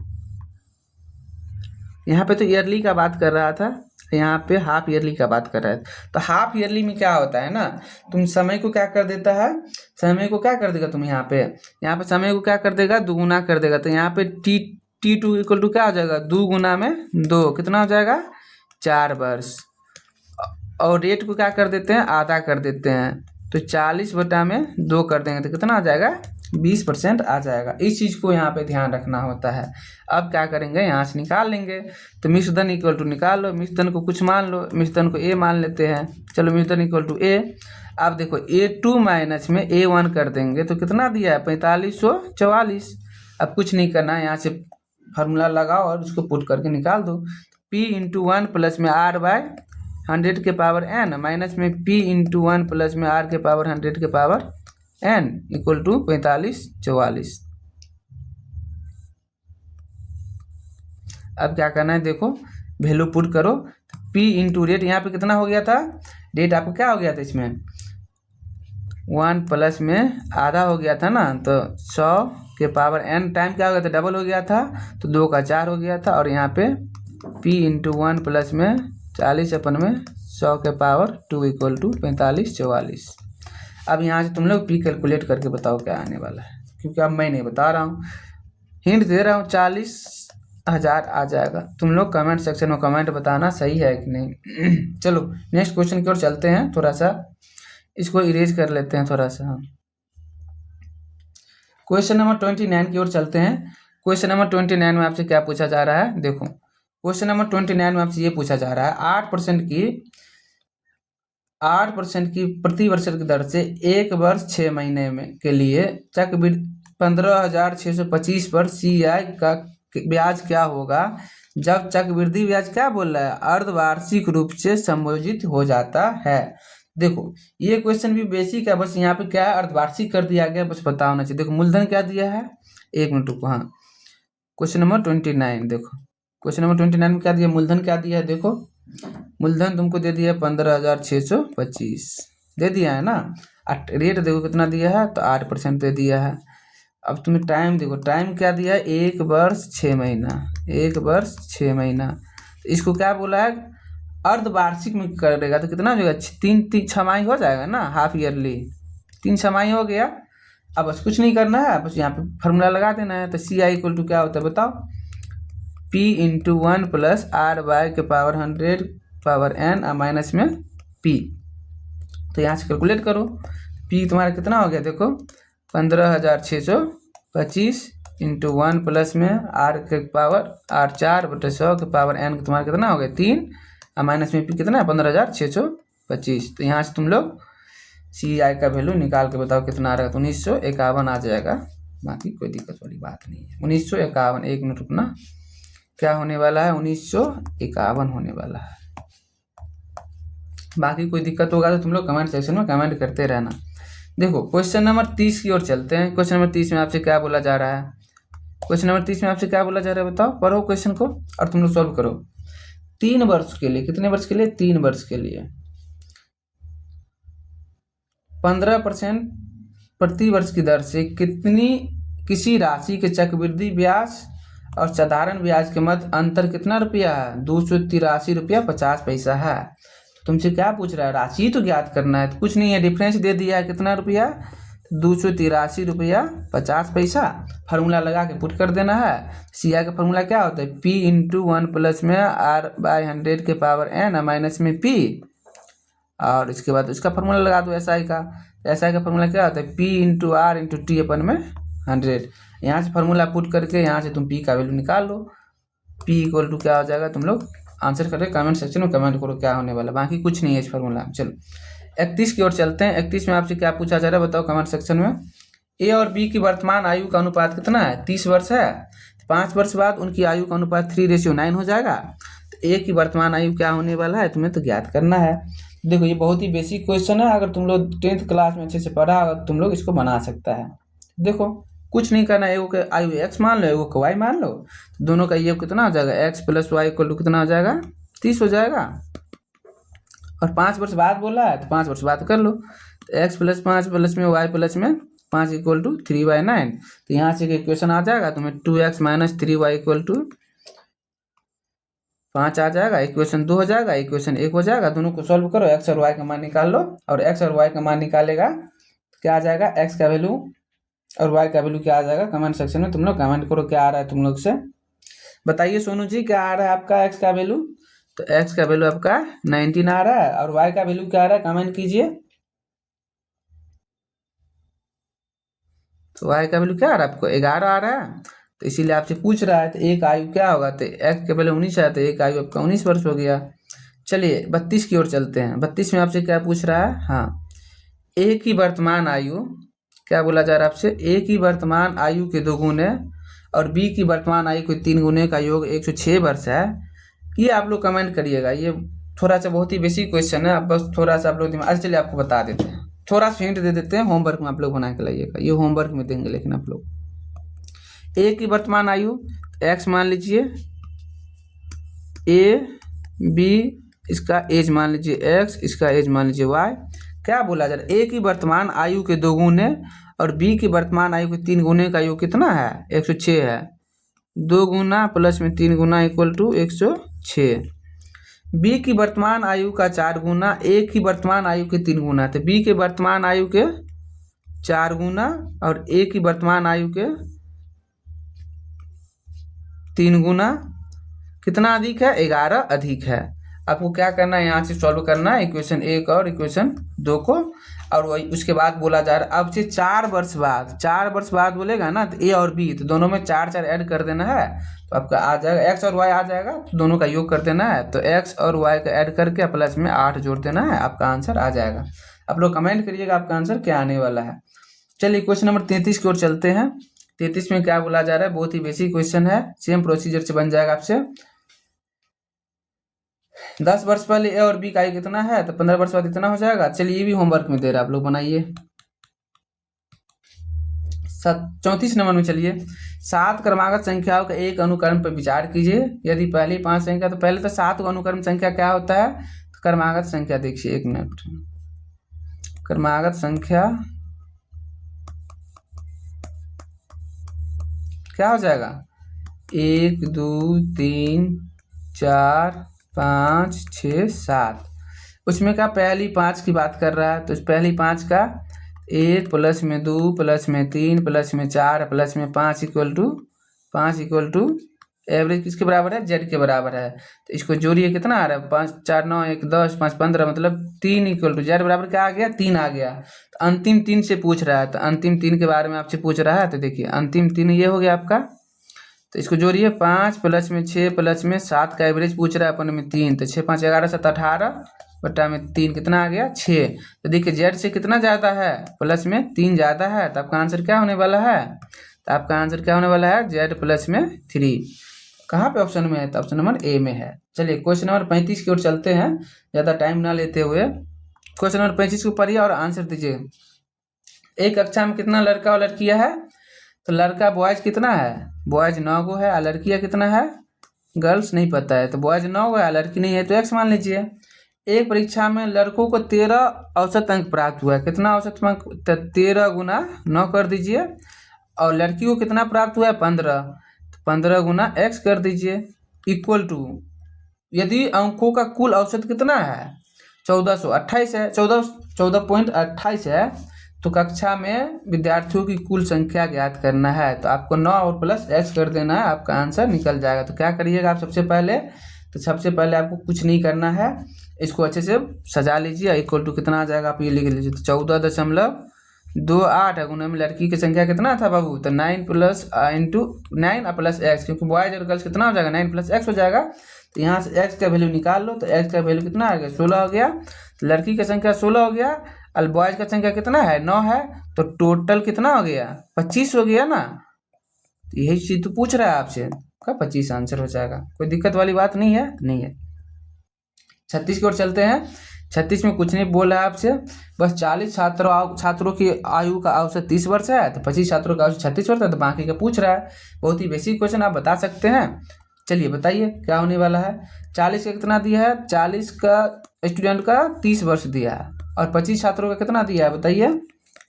यहाँ पे तो ईयरली का बात कर रहा था, यहाँ पे हाफ ईयरली का बात कर रहा है। तो हाफ ईयरली में क्या होता है ना, तुम समय को क्या कर देता है, समय को क्या कर देगा तुम यहाँ पे समय को क्या कर देगा? दुगुना कर देगा। तो यहाँ पे T2 इक्वल टू क्या हो जाएगा? 2 गुना में 2 कितना हो जाएगा? 4 वर्ष। और रेट को क्या कर देते हैं? आधा कर देते हैं। तो 40/2 कर देंगे तो कितना आ जाएगा? 20% आ जाएगा। इस चीज को यहाँ पे ध्यान रखना होता है। अब क्या करेंगे, यहाँ से निकाल लेंगे। तो मिश्रधन इक्वल टू निकाल लो, मिश्रधन को कुछ मान लो, मिश्रधन को A मान लेते हैं। चलो मिश्रधन इक्वल टू A। अब देखो A2 माइनस में A1 कर देंगे तो कितना दिया है? 4544। अब कुछ नहीं करना है, यहाँ से फार्मूला लगाओ और उसको पुट करके निकाल दो। P/1 प्लस में R/100 के पावर n माइनस में P/1 प्लस में R के पावर 100 के पावर n इक्वल टू 4544। अब क्या करना है, देखो वैल्यू पुट करो। P इंटू रेट यहाँ पे कितना हो गया था? रेट आपको क्या हो गया था इसमें? 1 प्लस में आधा हो गया था ना, तो 100 के पावर n टाइम क्या हो गया था? डबल हो गया था, तो 2 का 4 हो गया था। और यहाँ पे P/1 प्लस में 40/100 के पावर 2 इक्वल टू 4544। अब यहाँ से तुम लोग P कैलकुलेट करके बताओ क्या आने वाला है, क्योंकि अब मैं नहीं बता रहा हूँ, हिंट दे रहा हूँ। 40,000 आ जाएगा। तुम लोग कमेंट सेक्शन में कमेंट बताना सही है कि नहीं। चलो नेक्स्ट क्वेश्चन की ओर चलते हैं। थोड़ा सा इसको इरेज कर लेते हैं थोड़ा सा। क्वेश्चन नंबर 29 की ओर चलते हैं। क्वेश्चन नंबर 29 में आपसे क्या पूछा जा रहा है? देखो क्वेश्चन नंबर 29 में आपसे ये पूछा जा रहा है 8% की प्रति वर्ष की दर से 1 वर्ष 6 महीने में के लिए चक्रवृद्धि 15,625 पर CI का ब्याज क्या होगा जब चक्रवृद्धि ब्याज क्या बोल रहा है? अर्धवार्षिक रूप से संयोजित हो जाता है। देखो ये क्वेश्चन भी बेसिक है, बस यहाँ पे क्या है? अर्धवार्षिक कर दिया गया, बस पता होना चाहिए। देखो मूलधन क्या दिया है? 1 मिनट रुको, हाँ क्वेश्चन नंबर 29 देखो, क्वेश्चन नंबर 29 में क्या दिया? मूलधन क्या दिया है? देखो मूलधन तुमको दे दिया 15,625 दे दिया है ना। रेट देखो कितना दिया है? तो 8% दे दिया है। अब तुम्हें टाइम देखो, टाइम क्या दिया है? 1 वर्ष 6 महीना, 1 वर्ष 6 महीना। तो इसको क्या बोला है? अर्धवार्षिक में करेगा तो कितना हो जाएगा? 3 छमाही हो जाएगा ना, हाफ ईयरली 3 छमाही हो गया। अब बस कुछ नहीं करना है, बस यहाँ पे फार्मूला लगा देना है। तो CI इक्वल टू क्या होता है बताओ? P/1 प्लस R/100 के पावर 100 पावर n माइनस में P। तो यहाँ से कैलकुलेट करो। P तुम्हारा कितना हो गया? देखो 15,625 इंटू 1 प्लस में R के पावर R4/100 के पावर n तुम्हारा कितना हो गया? 3 माइनस में P कितना है? 15,625। तो यहाँ से तुम लोग CI का वैल्यू निकाल के बताओ कितना आ रहा है? तो 1951 आ जाएगा। बाकी कोई दिक्कत वाली बात नहीं है। 1951, 1 मिनट रुकना, क्या होने वाला है, 1951 होने वाला है। बाकी कोई दिक्कत होगा तो तुम लोग कमेंट सेक्शन में कमेंट करते रहना। देखो क्वेश्चन नंबर 30 की ओर चलते हैं। क्वेश्चन नंबर 30 में आपसे क्या बोला जा रहा है, क्वेश्चन नंबर 30 में आपसे क्या बोला जा रहा है बताओ, पढ़ो क्वेश्चन को और तुम लोग सॉल्व करो। 3 वर्ष के लिए, कितने वर्ष के लिए, 3 वर्ष के लिए 15% प्रति वर्ष की दर से किसी राशि के चक्रवृद्धि ब्याज और साधारण ब्याज के मध्य अंतर कितना रुपया है, 283 रुपया 50 पैसा है। तो तुमसे क्या पूछ रहा है, राशि तो ज्ञात करना है, तो कुछ नहीं है, डिफरेंस दे दिया है कितना रुपया, 283 रुपया 50 पैसा। फार्मूला लगा के पुट कर देना है। सी आई का फार्मूला क्या होता है, P इंटू 1 प्लस में R/100 के पावर n माइनस में P, और इसके बाद उसका फार्मूला लगा दो एस आई का। एस आई का फार्मूला क्या होता है, P into R into T अपन में 100। यहाँ से फार्मूला पुट करके यहाँ से तुम P का वैल्यू निकाल लो। P इक्वल टू क्या हो जाएगा, तुम लोग आंसर करके कमेंट सेक्शन में कमेंट करो क्या होने वाला, बाकी कुछ नहीं है इस फार्मूला। चलो 31 की ओर चलते हैं। 31 में आपसे क्या पूछा जा रहा है बताओ कमेंट सेक्शन में। ए और बी की वर्तमान आयु का अनुपात कितना है, 30 वर्ष है। 5 वर्ष बाद उनकी आयु का अनुपात 3:9 हो जाएगा। तो ए की वर्तमान आयु क्या होने वाला है, तुम्हें तो ज्ञात करना है। देखो ये बहुत ही बेसिक क्वेश्चन है, अगर तुम लोग 10th क्लास में अच्छे से पढ़ा होगा तुम लोग इसको बना सकता है। देखो कुछ नहीं करना, एगो के आयु x मान लो, एगो को y मान लो, दोनों का ये कितना हो जाएगा, x plus Y equal to कितना हो जाएगा, 30 हो जाएगा। और 5 वर्ष बाद बोला है तो 5 वर्ष बाद कर लो, तो x प्लस 5 प्लस में y प्लस में 5 इक्वल टू 3/9। तो यहाँ से इक्वेशन आ जाएगा तुम्हें 2x minus 3y equal to 5 आ जाएगा। इक्वेशन 2 हो जाएगा, इक्वेशन 1 हो जाएगा। दोनों को सॉल्व करो, x और y का मान निकाल लो, और x और y का मान निकालेगा तो क्या आ जाएगा, x का वैल्यू और y का वैल्यू क्या आ जाएगा, कमेंट सेक्शन में तुम लोग कमेंट करो क्या आ रहा है तुम लोग से। बताइए सोनू जी क्या आ रहा है आपका x का वैल्यू, तो x का वैल्यू आपका 19 आ रहा है, और y का वैल्यू क्या आ रहा है कमेंट कीजिए। तो y का वैल्यू क्या आ रहा है आपको, 11 आ रहा है। तो इसीलिए आपसे पूछ रहा है, तो एक आयु क्या होगा, तो x का वैल्यू 19 है, तो एक आयु आपका 19 वर्ष हो गया। चलिए 32 की ओर चलते हैं। 32 में आपसे क्या पूछ रहा है, हाँ ए की वर्तमान आयु, क्या बोला जा रहा है आपसे, ए की वर्तमान आयु के 2 गुने और बी की वर्तमान आयु के 3 गुने का योग 106 वर्ष है। ये आप लोग कमेंट करिएगा। ये थोड़ा सा बहुत ही बेसिक क्वेश्चन है, बस थोड़ा सा आप लोग दिमाग, चलिए आपको बता देते हैं, थोड़ा सा हिंट दे देते हैं, होमवर्क में आप लोग बना के लाइएगा, ये होमवर्क में देंगे। लेकिन आप लोग ए की वर्तमान आयु x मान लीजिए, ए बी इसका एज मान लीजिए x, इसका एज मान लीजिए y। क्या बोला जा रहा है, ए की वर्तमान आयु के 2 गुने और बी की वर्तमान आयु के 3 गुने का योग कितना है, 106 है। 2 गुना प्लस में 3 गुना इक्वल टू 106। बी की वर्तमान आयु का 4 गुना, ए की वर्तमान आयु के 3 गुना, तो बी के वर्तमान आयु के 4 गुना और ए की वर्तमान आयु के 3 गुना कितना अधिक है, 11 अधिक है। आपको क्या करना है, यहाँ से सॉल्व करना है इक्वेशन 1 और इक्वेशन 2 को, और वही उसके बाद बोला जा रहा है अब से 4 वर्ष बाद, 4 वर्ष बाद बोलेगा ना, तो ए और बी, तो दोनों में 4 4 ऐड कर देना है, तो आपका आ जाएगा x और y आ जाएगा, तो दोनों का योग कर देना है, तो x और y का ऐड करके प्लस में 8 जोड़ देना है, आपका आंसर आ जाएगा। आप लोग कमेंट करिएगा आपका आंसर क्या आने वाला है। चलिए क्वेश्चन नंबर 33 की ओर चलते हैं। 33 में क्या बोला जा रहा है, बहुत ही बेसिक क्वेश्चन है, सेम प्रोसीजर से बन जाएगा आपसे। 10 वर्ष पहले ए और बी का आयु कितना है, तो 15 वर्ष बाद इतना हो जाएगा। चलिए ये भी होमवर्क में दे रहा है, आप लोग बनाइए। 34 नंबर में चलिए, 7 क्रमागत संख्याओं के एक अनुक्रम पर विचार कीजिए। यदि पहली 5 संख्या, तो पहले तो 7 अनुक्रम संख्या क्या होता है, तो क्रमागत संख्या देखिए, 1 मिनट, क्रमागत संख्या क्या हो जाएगा, 1 2 3 4 5 6 7। उसमें का पहली 5 की बात कर रहा है, तो पहली 5 का 1 प्लस में 2 प्लस में 3 प्लस में 4 प्लस में 5 इक्वल टू एवरेज किसके बराबर है, जेड के बराबर है। तो इसको जोड़िए, कितना आ रहा है, 5 4 9 1 10 5 15, मतलब 3 इक्वल टू जेड बराबर क्या आ गया, 3 आ गया। तो अंतिम 3 से पूछ रहा है, तो अंतिम 3 के बारे में आपसे पूछ रहा है, तो देखिए अंतिम 3 ये हो गया आपका। तो इसको जोड़िए, 5 प्लस में 6 प्लस में 7 का एवरेज पूछ रहा है अपन में 3, तो 6 5 11 7 18 बटा में 3 कितना आ गया, 6। तो देखिए जेड से कितना ज़्यादा है, प्लस में 3 ज़्यादा है, तो आपका आंसर क्या होने वाला है, तो आपका आंसर क्या होने वाला है, जेड प्लस में 3। कहाँ पे ऑप्शन में है? तो ऑप्शन नंबर ए में है। चलिए क्वेश्चन नंबर 35 की ओर चलते हैं, ज़्यादा टाइम ना लेते हुए। क्वेश्चन नंबर 35 को पढ़िए और आंसर दीजिए। एक कक्षा में कितना लड़का और लड़कियां है? तो लड़का बॉयज कितना है? बॉयज 9 गो है। और लड़कियां कितना है? गर्ल्स नहीं पता है, तो बॉयज 9 गो है, लड़की नहीं है, तो एक्स मान लीजिए। एक परीक्षा में लड़कों को 13 औसत अंक प्राप्त हुआ है। कितना औसत अंक? 13 गुना 9 कर दीजिए। और लड़की को कितना प्राप्त हुआ है? 15। तो 15 गुना एक्स कर दीजिए, इक्वल टू, यदि अंकों का कुल औसत कितना है? 1428 है, 14.28 है। तो कक्षा में विद्यार्थियों की कुल संख्या ज्ञात करना है। तो आपको 9 और प्लस एक्स कर देना है, आपका आंसर निकल जाएगा। तो क्या करिएगा आप सबसे पहले? तो सबसे पहले आपको कुछ नहीं करना है, इसको अच्छे से सजा लीजिए। इक्वल टू कितना आ जाएगा आप ये लिख लीजिए। तो 14.28 गुना में लड़की की संख्या कितना था बाबू? तो 9 प्लस इंटू 9 प्लस एक्स, क्योंकि बॉयज और गर्ल्स कितना हो जाएगा? 9 प्लस एक्स हो जाएगा। तो यहाँ से एक्स का वैल्यू निकाल लो। तो एक्स का वैल्यू कितना आ गया? 16 हो गया। तो लड़की की संख्या 16 हो गया, और बॉयज का संख्या कितना है? 9 है। तो टोटल कितना हो गया? 25 हो गया ना। तो यही चीज तो पूछ रहा है आपसे, का 25 आंसर हो जाएगा। कोई दिक्कत वाली बात नहीं है? नहीं है। 36 की ओर चलते हैं। 36 में कुछ नहीं बोला है आपसे, बस 40 छात्रों की आयु का औसत 30 वर्ष है, तो 25 छात्रों का औसत 36 वर्ष है, तो बाकी का पूछ रहा है। बहुत ही बेसिक क्वेश्चन, आप बता सकते हैं। चलिए बताइए क्या होने वाला है। 40 का कितना दिया है? 40 का स्टूडेंट का 30 वर्ष दिया है, और 25 छात्रों का कितना दिया है बताइए?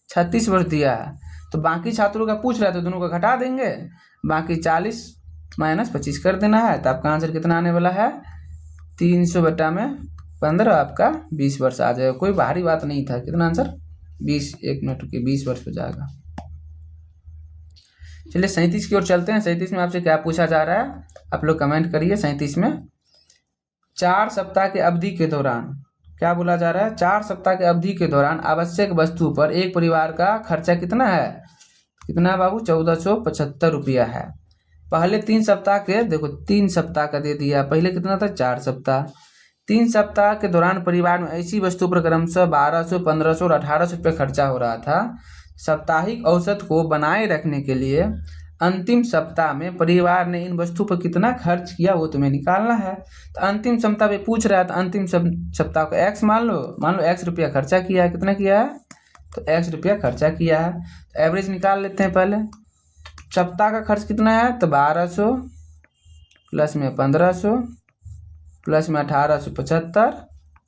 36 वर्ष दिया है। तो बाकी छात्रों का पूछ रहा है, तो दोनों को घटा देंगे, बाकी 40 माइनस 25 कर देना है। तो आपका आंसर कितना आने वाला है? 300 बटा में 15, आपका 20 वर्ष आ जाएगा। कोई भारी बात नहीं था। कितना आंसर? 20, 1 मिनट रुकिए, 20 वर्ष हो जाएगा। चलिए 37 की ओर चलते हैं। 37 में आपसे क्या पूछा जा रहा है, आप लोग कमेंट करिए। 37 में 4 सप्ताह के अवधि के दौरान क्या बोला जा रहा है? 4 सप्ताह के अवधि के दौरान आवश्यक वस्तु पर एक परिवार का खर्चा कितना है? कितना है बाबू? 1475 रुपया है। पहले 3 सप्ताह के, देखो 3 सप्ताह का दे दिया, पहले कितना था? 4 सप्ताह। 3 सप्ताह के दौरान परिवार में ऐसी वस्तु पर क्रमशः 1200, 1500 और 1800 रुपये खर्चा हो रहा था। साप्ताहिक औसत को बनाए रखने के लिए अंतिम सप्ताह में परिवार ने इन वस्तु पर कितना खर्च किया, वो तुम्हें निकालना है। तो अंतिम सप्ताह पे पूछ रहा है, तो अंतिम सप्ताह को एक्स मान लो एक्स रुपया खर्चा किया है। कितना किया है? तो एक्स रुपया खर्चा किया है। तो एवरेज निकाल लेते हैं पहले। सप्ताह का खर्च कितना है? तो 1200 प्लस में 1500 प्लस में 1875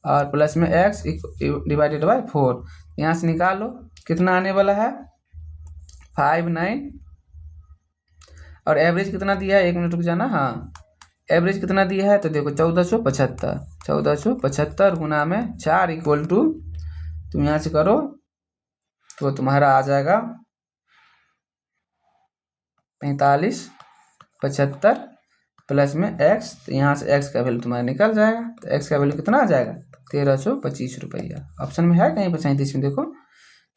और प्लस में एक्स डिवाइडेड बाय 4। यहाँ से निकालो कितना आने वाला है? 59। और एवरेज कितना दिया है? 1 मिनट रुक जाना। हाँ, एवरेज कितना दिया है? तो देखो 1475। 1475 गुना में 4 इक्वल टू, तुम यहाँ से करो तो तुम्हारा आ जाएगा 45, 75 प्लस में एक्स। तो यहाँ से एक्स का वैल्यू तुम्हारा निकल जाएगा। तो एक्स का वैल्यू कितना आ जाएगा? 1325 रुपया। ऑप्शन में है कहीं पर 37 में, देखो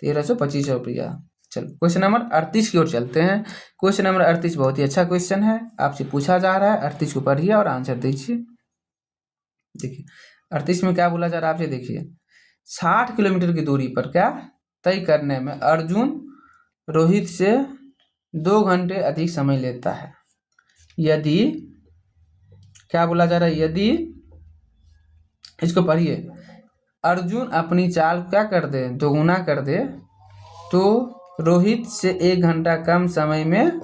1325 रुपया। चलो क्वेश्चन नंबर 38 की ओर चलते हैं। क्वेश्चन नंबर 38 बहुत ही अच्छा क्वेश्चन है, आपसे पूछा जा रहा है। 38 को पढ़िए और आंसर दीजिए। देखिए 38 में क्या बोला जा रहा है आपसे, देखिए 60 किलोमीटर की दूरी पर क्या तय करने में अर्जुन रोहित से 2 घंटे अधिक समय लेता है। यदि क्या बोला जा रहा है? यदि, इसको पढ़िए, अर्जुन अपनी चाल क्या कर दे? दोगुना कर दे, तो रोहित से 1 घंटा कम समय में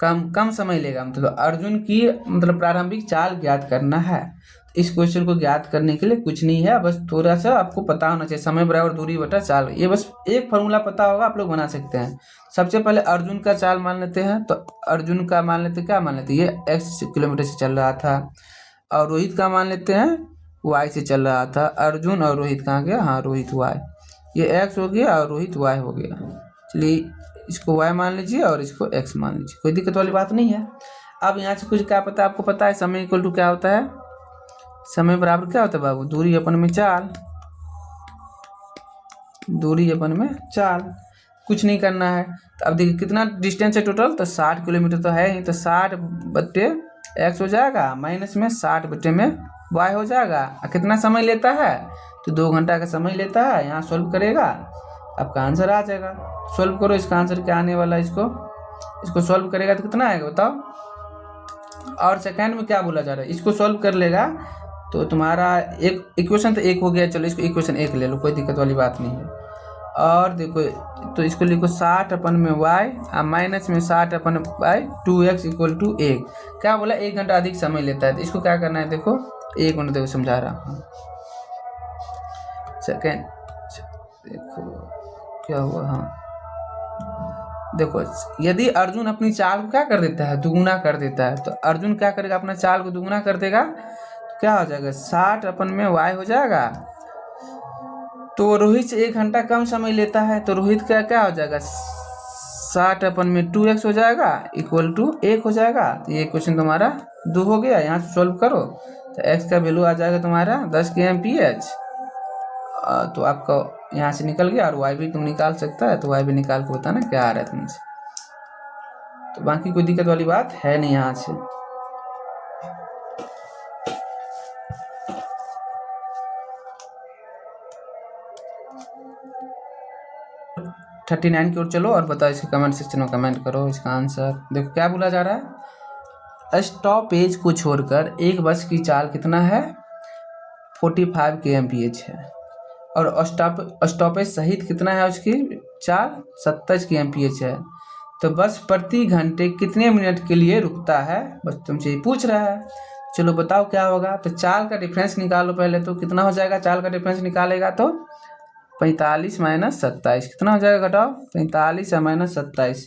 कम समय लेगा। मतलब अर्जुन की प्रारंभिक चाल ज्ञात करना है। इस क्वेश्चन को ज्ञात करने के लिए कुछ नहीं है, बस थोड़ा सा आपको पता होना चाहिए, समय बराबर दूरी बटा चाल। ये बस एक फॉर्मूला पता होगा, आप लोग बना सकते हैं। सबसे पहले अर्जुन का चाल मान लेते हैं। तो अर्जुन का मान लेते, क्या मान लेते? ये x किलोमीटर से चल रहा था। और रोहित का मान लेते हैं y से चल रहा था। अर्जुन और रोहित कहाँ गया? हाँ, रोहित y, ये x हो गया और रोहित y हो गया। चलिए इसको y मान लीजिए और इसको x मान लीजिए, कोई दिक्कत वाली बात नहीं है। अब यहाँ से कुछ क्या पता है? आपको पता है समय इक्वल टू क्या होता है? समय बराबर क्या होता है बाबू? दूरी अपन में चाल। दूरी अपन में चाल, कुछ नहीं करना है। तो अब देखिए कितना डिस्टेंस है टोटल? तो 60 किलोमीटर तो है ही। तो 60 बटे एक्स हो जाएगा, माइनस में 60 बटे में y हो जाएगा। कितना समय लेता है? तो 2 घंटा का समय लेता है। यहाँ सॉल्व करेगा, आपका आंसर आ जाएगा। सॉल्व करो, इसका आंसर क्या आने वाला है? इसको सॉल्व करेगा तो कितना आएगा बताओ? और सेकंड में क्या बोला जा रहा है, इसको सॉल्व कर लेगा तो तुम्हारा एक इक्वेशन तो एक हो गया, चलो इसको इक्वेशन एक ले लो, कोई दिक्कत वाली बात नहीं है। और देखो तो इसको लिखो 60 अपन में y और माइनस में 60 अपन बाई 2x इक्वल टू 1। क्या बोला, 1 घंटा अधिक समय लेता है, तो इसको क्या करना है, देखो 1 मिनट देखो समझा रहा हूँ। सेकेंड देखो क्या हुआ, हाँ देखो यदि अर्जुन अपनी चाल को क्या कर देता है, दुगुना कर देता है, तो अर्जुन क्या करेगा, अपना चाल को दुगुना कर देगा, तो क्या हो जाएगा 60 अपन में y हो जाएगा। तो रोहित से 1 घंटा कम समय लेता है, तो रोहित का क्या हो जाएगा 60 अपन में 2x हो जाएगा इक्वल टू 1 हो जाएगा। तो ये क्वेश्चन तुम्हारा 2 हो गया, यहाँ से सॉल्व करो तो x का वैल्यू आ जाएगा तुम्हारा 10 kmph। तो आपका यहाँ से निकल गया, और y भी तुम निकाल सकता है, तो y भी निकाल के बताना क्या आ रहा है तुमसे। तो बाकी कोई दिक्कत वाली बात है नहीं यहाँ से। थर्टी 39 की ओर चलो और बताओ, इसके कमेंट सेक्शन में कमेंट करो इसका आंसर। देखो क्या बोला जा रहा है, स्टॉपेज को छोड़कर एक बस की चाल कितना है, 45 kmph है, और स्टॉपेज सहित कितना है उसकी चाल 27 kmph है। तो बस प्रति घंटे कितने मिनट के लिए रुकता है, बस तुमसे ये पूछ रहा है। चलो बताओ क्या होगा, तो चाल का डिफरेंस निकालो पहले, तो कितना हो जाएगा, चाल का डिफरेंस निकालेगा तो 45 माइनस 27 कितना हो जाएगा, घटाओ 45 या माइनस 27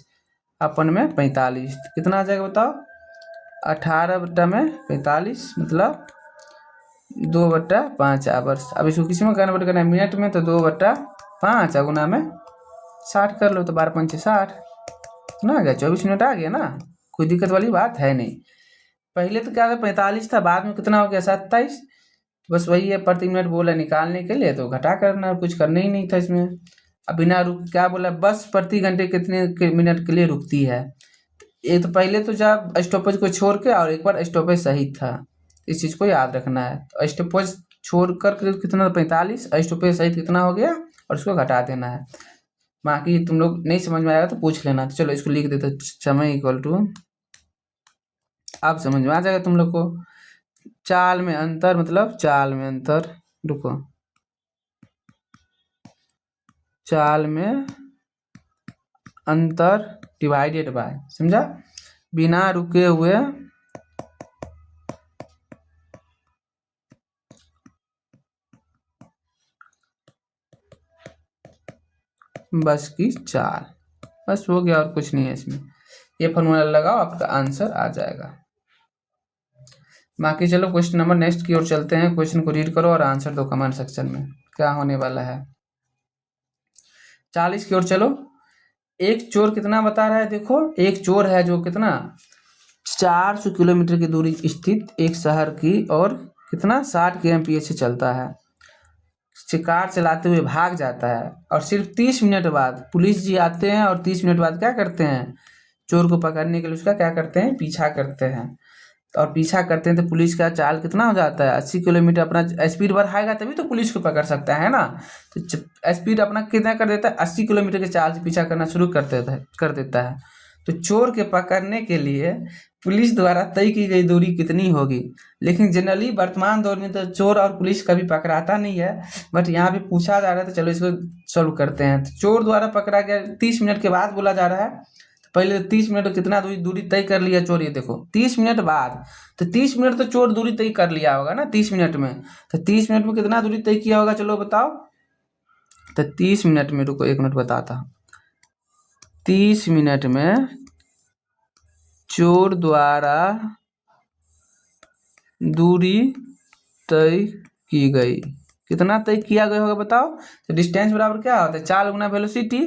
अपन में 45 कितना आ जाएगा बताओ, 18 बट्टा में 45 मतलब 2/5 आवर्स। अब इसको किसी में कन्वर्ट करना है मिनट में, तो 2/5 गुना में 60 कर लो, तो 12 पंचे 60 कितना आ गया, 24 मिनट आ गया ना, कोई दिक्कत वाली बात है नहीं। पहले तो क्या था 45 था, बाद में कितना हो गया 27, बस वही है प्रति मिनट बोला निकालने के लिए, तो घटा करना, कुछ करना ही नहीं था इसमें। अब बिना रुक क्या बोला, बस प्रति घंटे कितने मिनट के लिए रुकती है। ये तो पहले तो जब स्टॉपेज को छोड़ के और एक बार स्टॉपेज सही था, इस चीज़ को याद रखना है। तो स्टॉपेज छोड़ कर कितना 45, स्टॉपेज सहित कितना हो गया, और उसको घटा देना है। बाकी तुम लोग नहीं समझ में आएगा तो पूछ लेना। तो चलो इसको लिख देते, समय इक्वल टू, अब समझ में आ जाएगा तुम लोग को, चाल में अंतर मतलब चाल में अंतर, रुको चाल में अंतर डिवाइडेड बाय, समझा, बिना रुके हुए बस की चाल, बस हो गया और कुछ नहीं है इसमें। ये फॉर्मूला लगाओ, आपका आंसर आ जाएगा। बाकी चलो क्वेश्चन नंबर नेक्स्ट की ओर चलते हैं। क्वेश्चन को रीड करो और आंसर दो कमेंट सेक्शन में, क्या होने वाला है। 40 की ओर चलो। एक चोर कितना बता रहा है, देखो एक चोर है जो कितना 400 किलोमीटर की दूरी स्थित एक शहर की और कितना 60 kmph से चलता है, शिकार चलाते हुए भाग जाता है, और सिर्फ 30 मिनट बाद पुलिस जी आते हैं, और 30 मिनट बाद क्या करते हैं, चोर को पकड़ने के लिए उसका क्या करते हैं, पीछा करते हैं। और पीछा करते हैं तो पुलिस का चाल कितना हो जाता है, 80 किलोमीटर। अपना स्पीड बढ़ाएगा तभी तो पुलिस को पकड़ सकता है ना। तो स्पीड अपना कितना कर देता है, 80 किलोमीटर के चाल से पीछा करना शुरू कर देता है। तो चोर के पकड़ने के लिए पुलिस द्वारा तय की गई दूरी कितनी होगी। लेकिन जनरली वर्तमान दौर में तो चोर और पुलिस कभी पकड़ाता नहीं है, बट यहाँ पे पूछा जा रहा है, तो चलो इसको सॉल्व करते हैं। तो चोर द्वारा पकड़ा गया 30 मिनट के बाद बोला जा रहा है, तो पहले 30 मिनट कितना दूरी तय कर लिया चोर, ये देखो 30 मिनट बाद, तो 30 मिनट तो चोर दूरी तय कर लिया होगा ना 30 मिनट में, तो 30 मिनट में कितना दूरी तय किया होगा, चलो बताओ। तो 30 मिनट में, रुको 1 मिनट बताता हूँ, 30 मिनट में चोर द्वारा दूरी तय की गई, कितना तय किया गया होगा बताओ। तो डिस्टेंस बराबर क्या होता है, चाल गुना वेलोसिटी।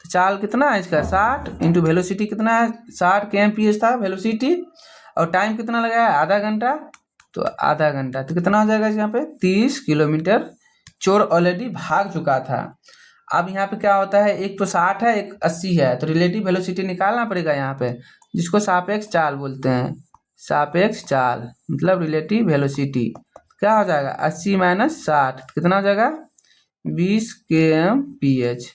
तो चाल कितना है इसका 60 इंटू वेलोसिटी कितना है 60 kmph था वेलोसिटी, और टाइम कितना लगा है आधा घंटा, तो आधा घंटा, तो कितना हो जाएगा यहाँ पे 30 किलोमीटर चोर ऑलरेडी भाग चुका था। अब यहाँ पे क्या होता है, एक तो 60 है एक 80 है, तो रिलेटिव वेलोसिटी निकालना पड़ेगा यहाँ पे, जिसको सापेक्ष चाल बोलते हैं। सापेक्ष चाल मतलब रिलेटिव वेलोसिटी क्या हो जाएगा 80 माइनस 60 कितना हो जाएगा 20 kmph।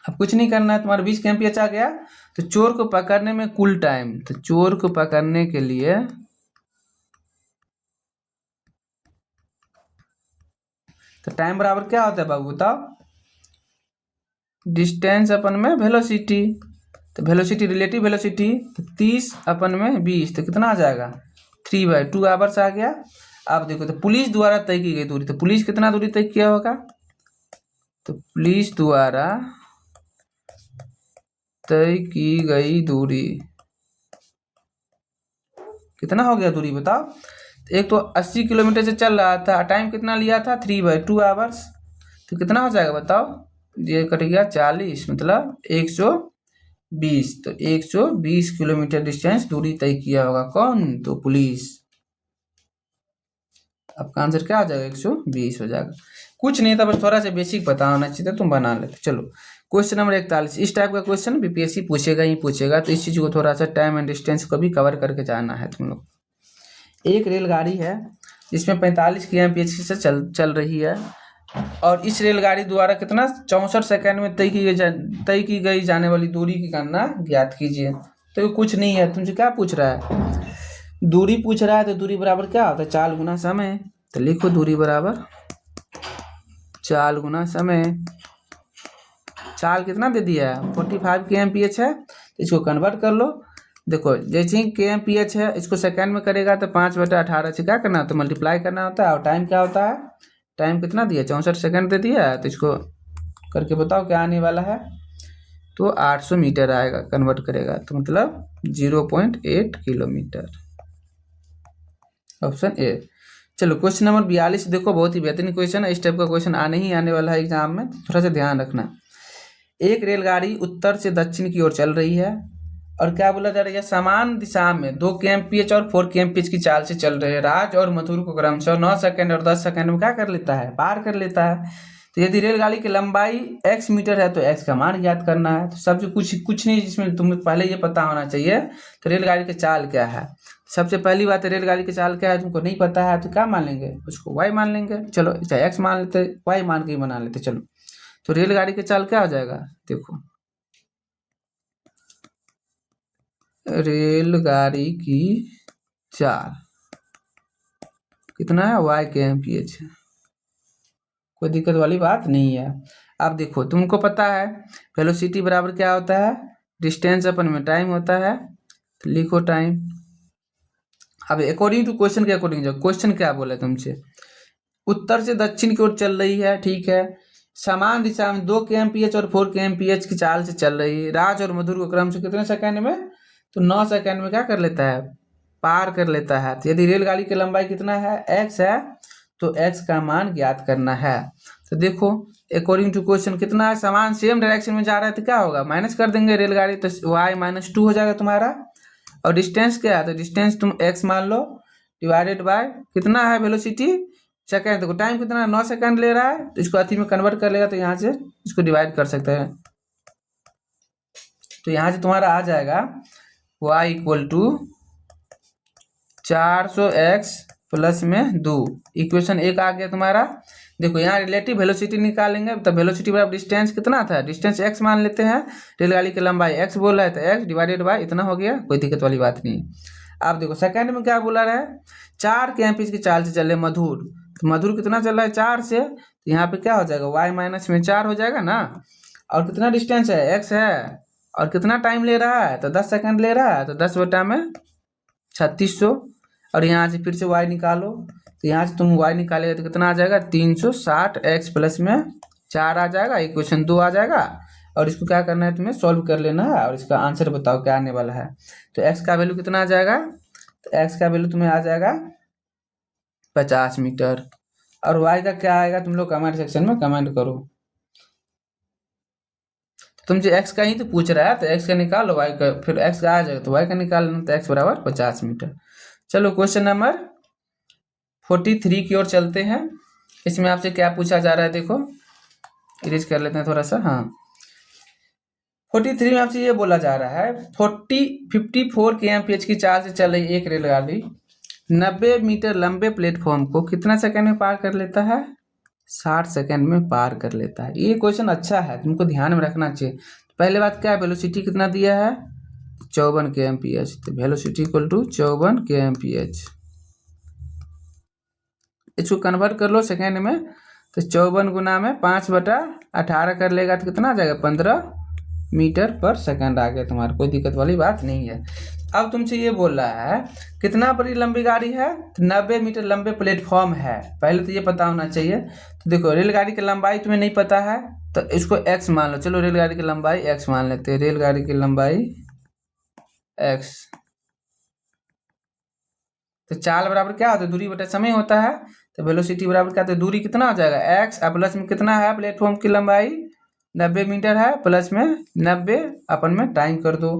अब कुछ नहीं करना है, तुम्हारा 20 kmph आ गया। तो चोर को पकड़ने में कुल टाइम, तो चोर को पकड़ने के लिए तो टाइम बराबर क्या होता है बाबू बताओ, डिस्टेंस अपन में वेलोसिटी। तो वेलोसिटी रिलेटिव वेलोसिटी, तो 30 अपन में 20, तो कितना आ जाएगा 3/2 आवर्स आ गया। अब देखो तो पुलिस द्वारा तय की गई दूरी, तो पुलिस कितना दूरी तय किया होगा, तो पुलिस द्वारा तय की गई दूरी कितना हो गया दूरी बताओ। एक तो 80 किलोमीटर से चल रहा था, टाइम कितना लिया था 3/2 आवर्स, तो कितना हो जाएगा बताओ, ये कट गया 40 मतलब 120, तो 120 किलोमीटर डिस्टेंस दूरी तय किया होगा कौन, तो पुलिस। आपका आंसर क्या हो जाएगा 120 हो जाएगा। कुछ नहीं था, बस थोड़ा सा बेसिक पता होना चाहिए, तुम बना लेते। चलो क्वेश्चन नंबर 41, इस टाइप का क्वेश्चन बीपीएससी पूछेगा ही पूछेगा, तो इस चीज को थोड़ा सा टाइम एंड डिस्टेंस को भी कवर करके जाना है तुम लोग। एक रेलगाड़ी है जिसमें 45 kmph से चल रही है, और इस रेलगाड़ी द्वारा कितना 64 सेकंड में तय की गई जाने वाली दूरी की गणना ज्ञात कीजिए। तो ये कुछ नहीं है, तुमसे क्या पूछ रहा है, दूरी पूछ रहा है, तो दूरी बराबर क्या होता है, चाल गुना समय। तो लिखो दूरी बराबर चाल गुना समय। चाल कितना दे दिया है 45 kmph है, तो इसको कन्वर्ट कर लो। देखो जैसे ही kmph है, इसको सेकंड में करेगा तो 5/18 से क्या करना होता है, मल्टीप्लाई करना होता है। और टाइम क्या होता है, टाइम कितना दिया 64 सेकंड दे दिया है, तो इसको करके बताओ क्या आने वाला है, तो 800 मीटर आएगा, कन्वर्ट करेगा तो मतलब 0.8 किलोमीटर, ऑप्शन ए। चलो क्वेश्चन नंबर 42 देखो, बहुत ही बेहतरीन क्वेश्चन है, इस टाइप का क्वेश्चन आने ही आने वाला है एग्जाम में, थोड़ा सा ध्यान रखना। एक रेलगाड़ी उत्तर से दक्षिण की ओर चल रही है, और क्या बोला जा रहा है, समान दिशा में 2 kmph और 4 kmph की चाल से चल रहे हैं। राज और मधुर को क्रमशः 9 सेकंड और 10 सेकंड में क्या कर लेता है, पार कर लेता है। तो यदि रेलगाड़ी की लंबाई x मीटर है, तो x का मान ज्ञात करना है। तो सबसे कुछ नहीं, जिसमें तुम्हें पहले ये पता होना चाहिए, तो रेलगाड़ी की चाल क्या है। सबसे पहली बात है रेलगाड़ी की चाल क्या है, तुमको नहीं पता है तो क्या मान लेंगे, उसको y मान लेंगे। चलो चाहे x मान लेते, y मान के ही बना लेते। चलो तो रेलगाड़ी की चाल क्या हो जाएगा, देखो रेलगाड़ी की चाल कितना है, y kmph है, कोई दिक्कत वाली बात नहीं है। अब देखो तुमको पता है वेलोसिटी बराबर क्या होता है, डिस्टेंस अपन में टाइम होता है, तो लिखो टाइम। अब अकॉर्डिंग टू क्वेश्चन के अकॉर्डिंग जाओ, क्वेश्चन क्या बोला तुमसे, उत्तर से दक्षिण की ओर चल रही है, ठीक है, समान दिशा में 2 kmph और 4 kmph की चाल से चल रही है। राज और मधुर को क्रम से कितने सेकंड में, तो 9 सेकंड में क्या कर लेता है, पार कर लेता है। तो यदि रेलगाड़ी की लंबाई कितना है, x है, तो x का मान ज्ञात करना है। तो देखो अकॉर्डिंग टू क्वेश्चन कितना है, समान सेम डायरेक्शन में जा रहा है, तो क्या होगा माइनस कर देंगे रेलगाड़ी, तो y-2 हो जाएगा तुम्हारा। और डिस्टेंस क्या है, तो डिस्टेंस तुम x मान लो, डिवाइडेड बाय कितना है वेलोसिटी सेकंड, देखो टाइम कितना 9 सेकंड ले रहा है, तो इसको अति में कन्वर्ट कर लेगा, तो यहाँ से इसको डिवाइड कर सकते हैं। तो यहाँ से तुम्हारा आ जाएगा y = 400x प्लस में 2, इक्वेशन 1 आ गया तुम्हारा। देखो यहाँ रिलेटिव वेलोसिटी निकालेंगे, तब वेलोसिटी बराबर डिस्टेंस कितना था, डिस्टेंस x मान लेते हैं, रेलगाड़ी की लंबाई x बोला है, तो x डिवाइडेड बाय इतना हो गया, कोई दिक्कत वाली बात नहीं। अब देखो सेकंड में क्या बोला रहा है, 4 kmph की चाल से चले मधुर, तो मधुर कितना चल रहा है 4 से, तो यहाँ पे क्या हो जाएगा y-4 हो जाएगा ना। और कितना डिस्टेंस है x है, और कितना टाइम ले रहा है, तो 10 सेकंड ले रहा है, तो 10 बटा में 3600। और यहाँ से फिर से y निकालो, तो यहाँ से तुम y निकालेगा तो कितना आ जाएगा 360x प्लस में 4 आ जाएगा, इक्वेशन 2 आ जाएगा। और इसको क्या करना है, तुम्हें सॉल्व कर लेना है, और इसका आंसर बताओ क्या आने वाला है। तो x का वैल्यू कितना आ जाएगा, तो x का वैल्यू तुम्हें आ जाएगा 50 मीटर। और y का क्या आएगा, तुम लोग कमेंट सेक्शन में कमेंट करो। तुमसे x का ही तो पूछ रहा है, तो x का निकालो, y का फिर x का आ जाएगा, तो y का निकालना, तो x बराबर 50 मीटर। चलो क्वेश्चन नंबर 43 की ओर चलते हैं। इसमें आपसे क्या पूछा जा रहा है, देखो इरेज कर लेते हैं थोड़ा सा। हाँ 43 में आपसे ये बोला जा रहा है 54 kmph की चाल से चल रही एक रेलगाड़ी 90 मीटर लंबे प्लेटफॉर्म को कितना सेकंड में पार कर लेता है, 60 सेकेंड में पार कर लेता है। ये क्वेश्चन अच्छा है, तुमको ध्यान में रखना चाहिए। पहले बात क्या है, वेलोसिटी कितना दिया है 54 kmph, तो वेलोसिटी इक्वल टू 54 kmph। इसको कन्वर्ट कर लो सेकेंड में, तो 54 गुना में 5/18 कर लेगा तो कितना आ जाएगा 15 मीटर पर सेकंड आ गया तुम्हारा। कोई दिक्कत वाली बात नहीं है। अब तुमसे ये बोल रहा है कितना बड़ी लंबी गाड़ी है, तो 90 मीटर लंबे प्लेटफॉर्म है। पहले तो ये पता होना चाहिए। तो देखो रेलगाड़ी की लंबाई तुम्हें नहीं पता है तो इसको x मान लो। चलो रेलगाड़ी की लंबाई x मान लेते हैं। रेलगाड़ी की लंबाई x, तो चाल बराबर क्या होता है, दूरी बटा समय होता है। तो वेलोसिटी बराबर क्या होता है, दूरी कितना हो जाएगा x, प्लस में कितना है प्लेटफॉर्म की लंबाई 90 मीटर है, प्लस में 90 अपन में टाइम कर दो।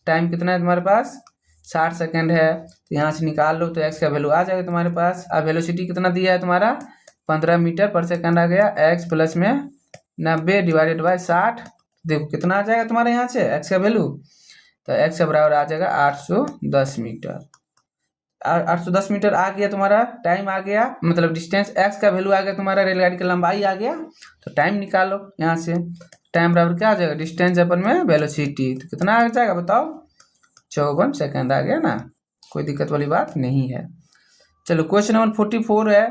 टाइम कितना है तुम्हारे पास 60 सेकेंड है, तो यहाँ से निकाल लो तो x का वैल्यू आ जाएगा तुम्हारे पास। अब वेलोसिटी कितना दिया है तुम्हारा 15 मीटर पर सेकंड आ गया, x प्लस में 90 डिवाइडेड बाय 60, देखो कितना आ जाएगा तुम्हारे यहाँ से x का वैल्यू, तो x का बराबर आ जाएगा 810 मीटर। 810 मीटर आ गया तुम्हारा, टाइम आ गया, मतलब डिस्टेंस x का वैल्यू आ गया तुम्हारा, रेलगाड़ी की लंबाई आ गया। तो टाइम निकालो यहाँ से, टाइम बराबर क्या आ जाएगा डिस्टेंस अपन में वेलोसिटी, तो कितना आ जाएगा बताओ 54 सेकंड आ गया ना। कोई दिक्कत वाली बात नहीं है। चलो क्वेश्चन नंबर 44 है,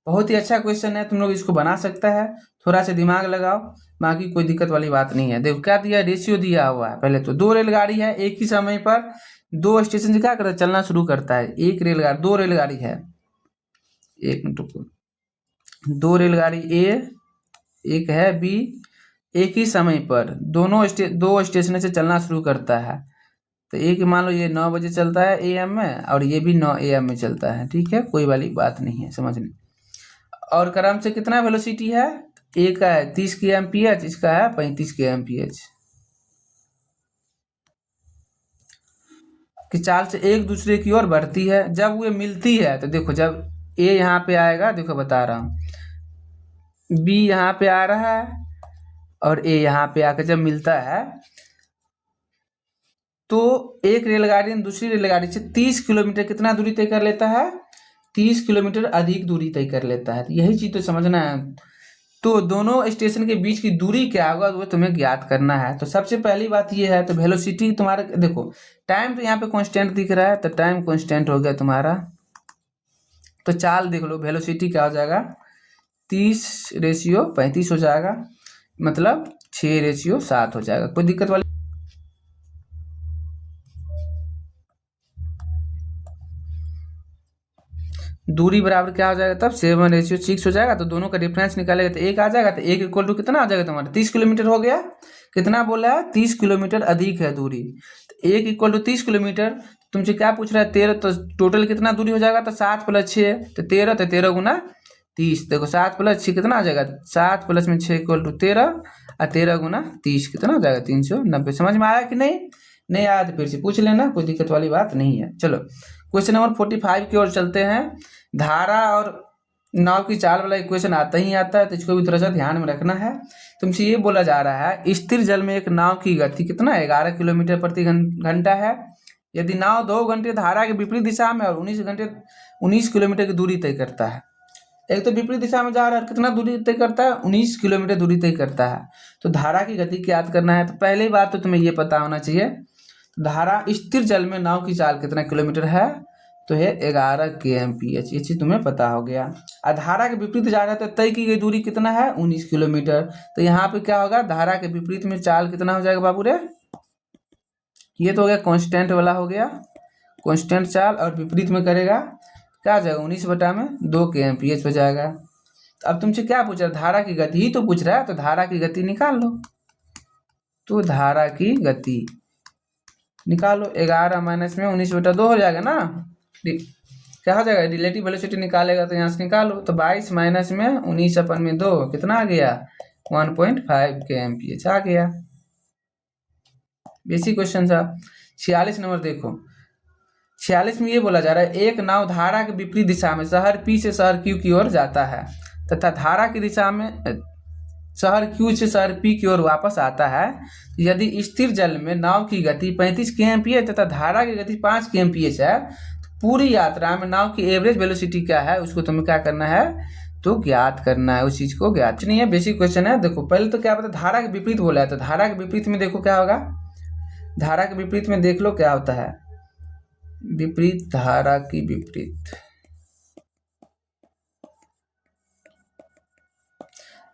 बहुत ही अच्छा क्वेश्चन है, तुम लोग इसको बना सकता है, थोड़ा सा दिमाग लगाओ, बाकी कोई दिक्कत वाली बात नहीं है। देखो क्या दिया, रेशियो दिया हुआ है। पहले तो 2 रेलगाड़ी है, एक ही समय पर 2 स्टेशन से क्या करता है चलना शुरू करता है। एक रेलगाड़ी, 2 रेलगाड़ी है, एक मिनट रुको, 2 रेलगाड़ी ए, एक है बी, एक ही समय पर दो स्टेशन से चलना शुरू करता है। तो एक मान लो ये 9 बजे चलता है AM में, और ये भी 9 AM में चलता है, ठीक है, कोई वाली बात नहीं है समझने। और क्रम से कितना वेलोसिटी है, एक का है 30 kmph, इसका है 35 kmph। कि चाल से एक दूसरे की ओर बढ़ती है, जब वो मिलती है तो देखो जब A यहाँ पे आएगा, देखो बता रहा हूँ, B यहाँ पे आ रहा है और A यहाँ पे आकर जब मिलता है तो एक रेलगाड़ी दूसरी रेलगाड़ी से 30 किलोमीटर कितना दूरी तय कर लेता है, 30 किलोमीटर अधिक दूरी तय कर लेता है। तो यही चीज तो समझना है। तो दोनों स्टेशन के बीच की दूरी क्या होगा वो तुम्हें ज्ञात करना है। तो सबसे पहली बात ये है, तो वेलोसिटी तुम्हारा, देखो टाइम तो यहाँ पे कांस्टेंट दिख रहा है, तो टाइम कांस्टेंट हो गया तुम्हारा। तो चाल देख लो, वेलोसिटी क्या हो जाएगा 30:35 हो जाएगा, मतलब 6:7 हो जाएगा। कोई दिक्कत वाली, दूरी बराबर क्या हो जाएगा तब 7:6 हो जाएगा। तो दोनों का डिफरेंस निकालेगा तो 1 आ जाएगा, तो 1 इक्वल टू कितना आ जाएगा तुम्हारा 30 किलोमीटर हो गया। कितना बोला है 30 किलोमीटर अधिक है दूरी, तो 1 इक्वल टू 30 किलोमीटर। तुमसे क्या पूछ रहा है 13, तो टोटल कितना दूरी हो जाएगा, तो 7 + 6, तो 13, तो 13 गुना 30। देखो 7 + 6 कितना आ जाएगा, 7 + 6 = 13, और 13 गुना 30 कितना हो जाएगा 390। समझ में आया कि नहीं, नहीं आया तो फिर से पूछ लेना, कोई दिक्कत वाली बात नहीं है। चलो क्वेश्चन नंबर 45 की ओर चलते हैं। धारा और नाव की चाल वाला इक्वेशन आता ही आता है, तो इसको भी थोड़ा सा ध्यान में रखना है। तुमसे ये बोला जा रहा है स्थिर जल में एक नाव की गति कितना 11 किलोमीटर प्रति घंटा है। यदि नाव 2 घंटे धारा के विपरीत दिशा में और 19 किलोमीटर की दूरी तय करता है। एक तो विपरीत दिशा में जा रहा है, कितना दूरी तय करता है 19 किलोमीटर दूरी तय करता है। तो धारा की गति ज्ञात करना है। तो पहली बात तो तुम्हें ये पता होना चाहिए, धारा स्थिर जल में नाव की चाल कितना किलोमीटर है, तो है 11 kmph। ये चीज तुम्हें पता हो गया। और धारा के विपरीत जा रहा है तो तय की गई दूरी कितना है 19 किलोमीटर। तो यहाँ पे क्या होगा, धारा के विपरीत में चाल कितना हो जाएगा बाबू रे, ये तो हो गया कांस्टेंट वाला हो गया, कांस्टेंट चाल, और विपरीत में करेगा क्या आ जाएगा 19/2 kmph हो जाएगा। अब तुमसे क्या पूछ रहा है, धारा की गति ही तो पूछ रहा है, तो धारा की गति निकाल लो। तो धारा की गति निकालो, 11 माइनस में 19/2 हो जाएगा ना, क्या हो जाएगा रिलेटिव वेलोसिटी निकालेगा तो यहाँ से निकालो। तो 22 माइनस में 19/2 कितना आ गया 1.5 kmph आ गया। बेसिक क्वेश्चन था। 46 नंबर देखो, 46 में ये बोला जा रहा है एक नाव धारा के विपरीत दिशा में शहर P से शहर Q की ओर जाता है तथा धारा की दिशा में शहर Q से शहर P की ओर वापस आता है। यदि स्थिर जल में नाव की गति 35 kmph तथा धारा की गति 5 kmph है, तो पूरी यात्रा में नाव की एवरेज वेलोसिटी क्या है उसको तुम्हें क्या करना है तो ज्ञात करना है, उस चीज को ज्ञात नहीं है। बेसिक क्वेश्चन है। देखो पहले तो क्या पता, धारा के विपरीत बोला है, तो धारा के विपरीत में देखो क्या होगा, धारा के विपरीत में देख लो क्या होता है, विपरीत, धारा की विपरीत,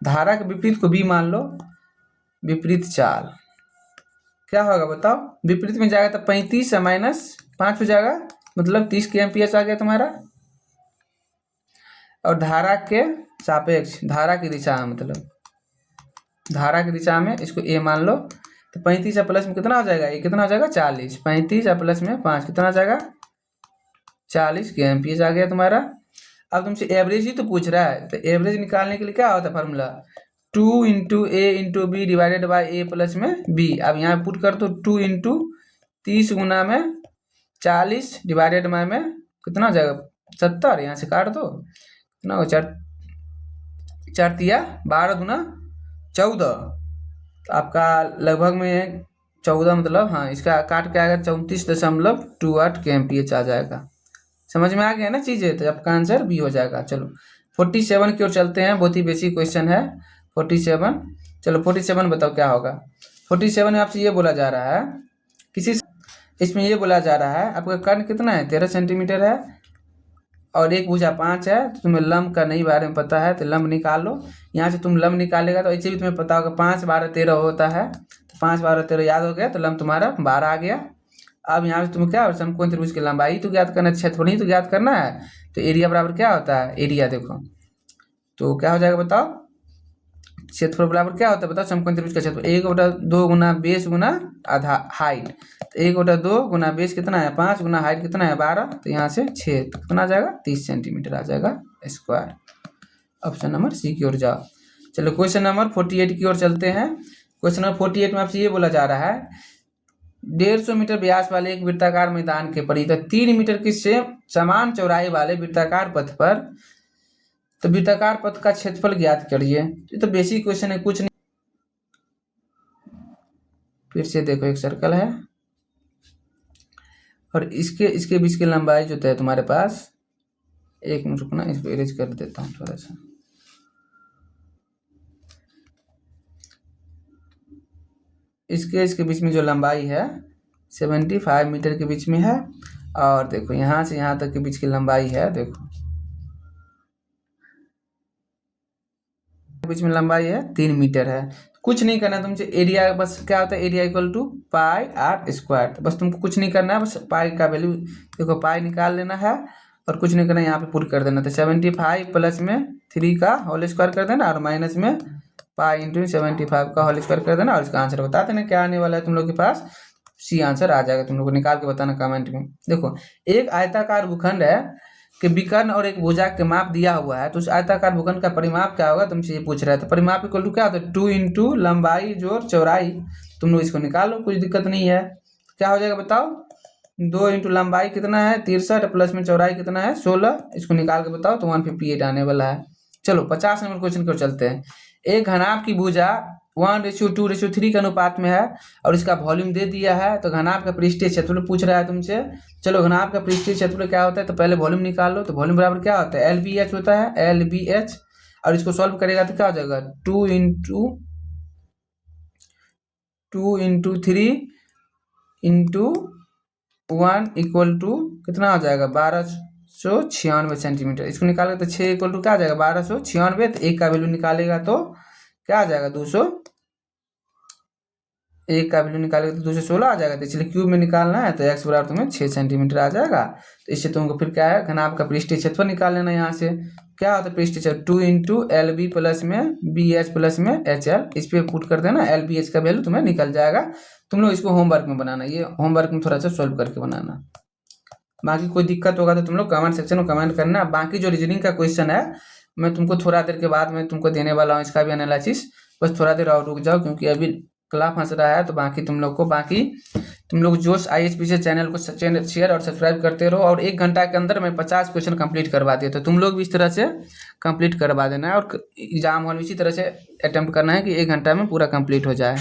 धारा के विपरीत को बी मान लो, विपरीत चाल क्या होगा बताओ, विपरीत में जाएगा तो 35 माइनस 5 हो जाएगा, मतलब 30 के एम्पियर आ गया तुम्हारा। और धारा के सापेक्ष, धारा की दिशा में, मतलब धारा की दिशा में इसको ए मान लो, तो 35 प्लस में कितना हो जाएगा, ये कितना हो जाएगा 40, 35 प्लस में 5 कितना हो जाएगा 40 के एम्पियर आ गया तुम्हारा। अब तुमसे एवरेज ही तो पूछ रहा है, तो एवरेज निकालने के लिए क्या होता है formula, 2 into A into B divided by A plus में बी। अब यहाँ पुट कर दो 2 इंटू 30 गुना में 40 डिवाइडेड बाई में कितना हो जाएगा 70, यहाँ से काट दो कितना होगा 4 तिया 12 दूना 14, तो आपका लगभग में 14, मतलब हाँ इसका काट के आएगा 34.28 के एम्पियर आ जाएगा। समझ में आ गया ना चीज़ें, तो आपका आंसर बी हो जाएगा। चलो 47 की ओर चलते हैं, बहुत ही बेसिक क्वेश्चन है 47। चलो 47 बताओ क्या होगा। 47 में आपसे ये बोला जा रहा है, इसमें ये बोला जा रहा है आपका कर्ण कितना है 13 सेंटीमीटर है और एक भुजा 5 है, तो तुम्हें लंब का नहीं बारे में पता है, तो लंब निकाल लो। यहाँ से तुम लंब निकालेगा तो ऐसे भी तुम्हें पता होगा 5 12 13 होता है, तो 5 12 13 याद हो गया, तो लंब तुम्हारा 12 आ गया। अब यहाँ से तुम्हें क्या समकोण त्रिभुज की लंबाई तो ज्ञात करना है, क्षेत्रफल ही तो ज्ञात करना है, तो एरिया बराबर क्या होता है, एरिया देखो तो क्या हो जाएगा बताओ, क्षेत्रफल बराबर क्या होता है बताओ, समकोण त्रिभुज का क्षेत्रफल 1/2 गुना बेस गुना आधा हाइट, तो 1/2 गुना बेस कितना है 5 गुना हाइट कितना है 12, तो यहाँ से 6 तो कितना आ जाएगा 30 सेंटीमीटर आ जाएगा स्क्वायर। ऑप्शन नंबर सी की ओर जाओ। चलो क्वेश्चन नंबर 48 की ओर चलते हैं। क्वेश्चन नंबर 48 में आपसे ये बोला जा रहा है 150 मीटर व्यास वाले एक वृत्ताकार मैदान के परिधि 3 मीटर की समान चौड़ाई वाले वृत्ताकार पथ पर, तो वृत्ताकार पथ का क्षेत्रफल ज्ञात करिए। ये तो बेसिक क्वेश्चन है, कुछ नहीं। फिर से देखो एक सर्कल है और इसके बीच की लंबाई जो है तुम्हारे पास, एक मिनट रुकना इसको इरेज कर देता हूँ थोड़ा सा। इसके बीच में जो लंबाई है 75 मीटर के बीच में है, और देखो यहाँ से यहाँ तक के बीच की लंबाई है, देखो बीच में लंबाई है 3 मीटर है। कुछ नहीं करना तुमसे, एरिया बस क्या होता है, area equal to pi R square, तो बस तुमको कुछ नहीं करना है, बस पाई का वैल्यू देखो पाई निकाल लेना है और कुछ नहीं करना, यहाँ पे पुट कर देना, तो 75 प्लस में 3 का होल स्क्वायर कर देना और माइनस में पाई इंटू 75 का होल स्क्वायर कर देना, और इसका आंसर बता देना क्या आने वाला है तुम लोग के पास। सी आंसर आ जाएगा, तुम लोग को निकाल के बताना कमेंट में। देखो एक आयताकार भूखंड है कि विकर्ण और एक भुजा के माप दिया हुआ है, तो उस आयताकार भूखंड का परिमाप क्या होगा तुमसे ये पूछ रहा है, तो परिमाप इक्वल टू क्या होता है 2 इंटू लंबाई जोड़ चौड़ाई, तुम लोग इसको निकालो कुछ दिक्कत नहीं है। क्या हो जाएगा बताओ, 2 इंटू लंबाई कितना है 63 प्लस में चौड़ाई कितना है 16, इसको निकाल के बताओ तो 158 आने वाला है। चलो 50 नंबर क्वेश्चन की ओर चलते हैं। एक घनाभ की भुजा 1:2:3 के अनुपात में है और इसका वॉल्यूम दे दिया है, तो घनाभ का पृष्ठीय क्षेत्रफल पूछ रहा है तुमसे। चलो घनाभ का पृष्ठीय क्षेत्रफल क्या होता है, तो पहले वॉल्यूम निकाल लो, तो वॉल्यूम बराबर क्या होता है LBH होता है, LBH, और इसको सॉल्व करेगा तो क्या हो जाएगा 2 इंटू 3 इंटू 1 इक्वल टू कितना हो जाएगा 1296 सेंटीमीटर। इसको निकालेगा तो 6 इक्वल टू क्या आ जाएगा 1296, तो एक का वैल्यू निकालेगा तो क्या आ जाएगा 200, एक का वैल्यू निकालेगा तो 216 आ जाएगा, तो इसलिए क्यूब में निकालना है, तो x बराबर तुम्हें 6 सेंटीमीटर आ जाएगा। तो इससे तुमको फिर क्या है घनाभ का पृष्ठीय क्षेत्रफल निकाल लेना। यहाँ से क्या होता है पृष्ठीय क्षेत्रफल 2 इंटू LB प्लस में BH प्लस में HL, इस पर पुट कर देना, LBH का वैल्यू तुम्हें निकल जाएगा। तुम लोग इसको होमवर्क में बनाना, ये होमवर्क में थोड़ा सा सोल्व करके बनाना। बाकी कोई दिक्कत होगा तो तुम लोग कमेंट सेक्शन में कमेंट करना। बाकी जो रीजनिंग का क्वेश्चन है मैं तुमको थोड़ा देर के बाद मैं तुमको देने वाला हूँ, इसका भी एनालिसिस, बस थोड़ा देर और रुक जाओ क्योंकि अभी क्लास फंस रहा है। तो बाकी तुम लोग जोश ISPCS चैनल को शेयर और सब्सक्राइब करते रहो, और 1 घंटा के अंदर मैं 50 क्वेश्चन कंप्लीट करवा दिया, तो तुम लोग भी इस तरह से कंप्लीट करवा देना है, और एग्जाम हॉल में इसी तरह से अटेम्प्ट करना है कि 1 घंटा में पूरा कंप्लीट हो जाए।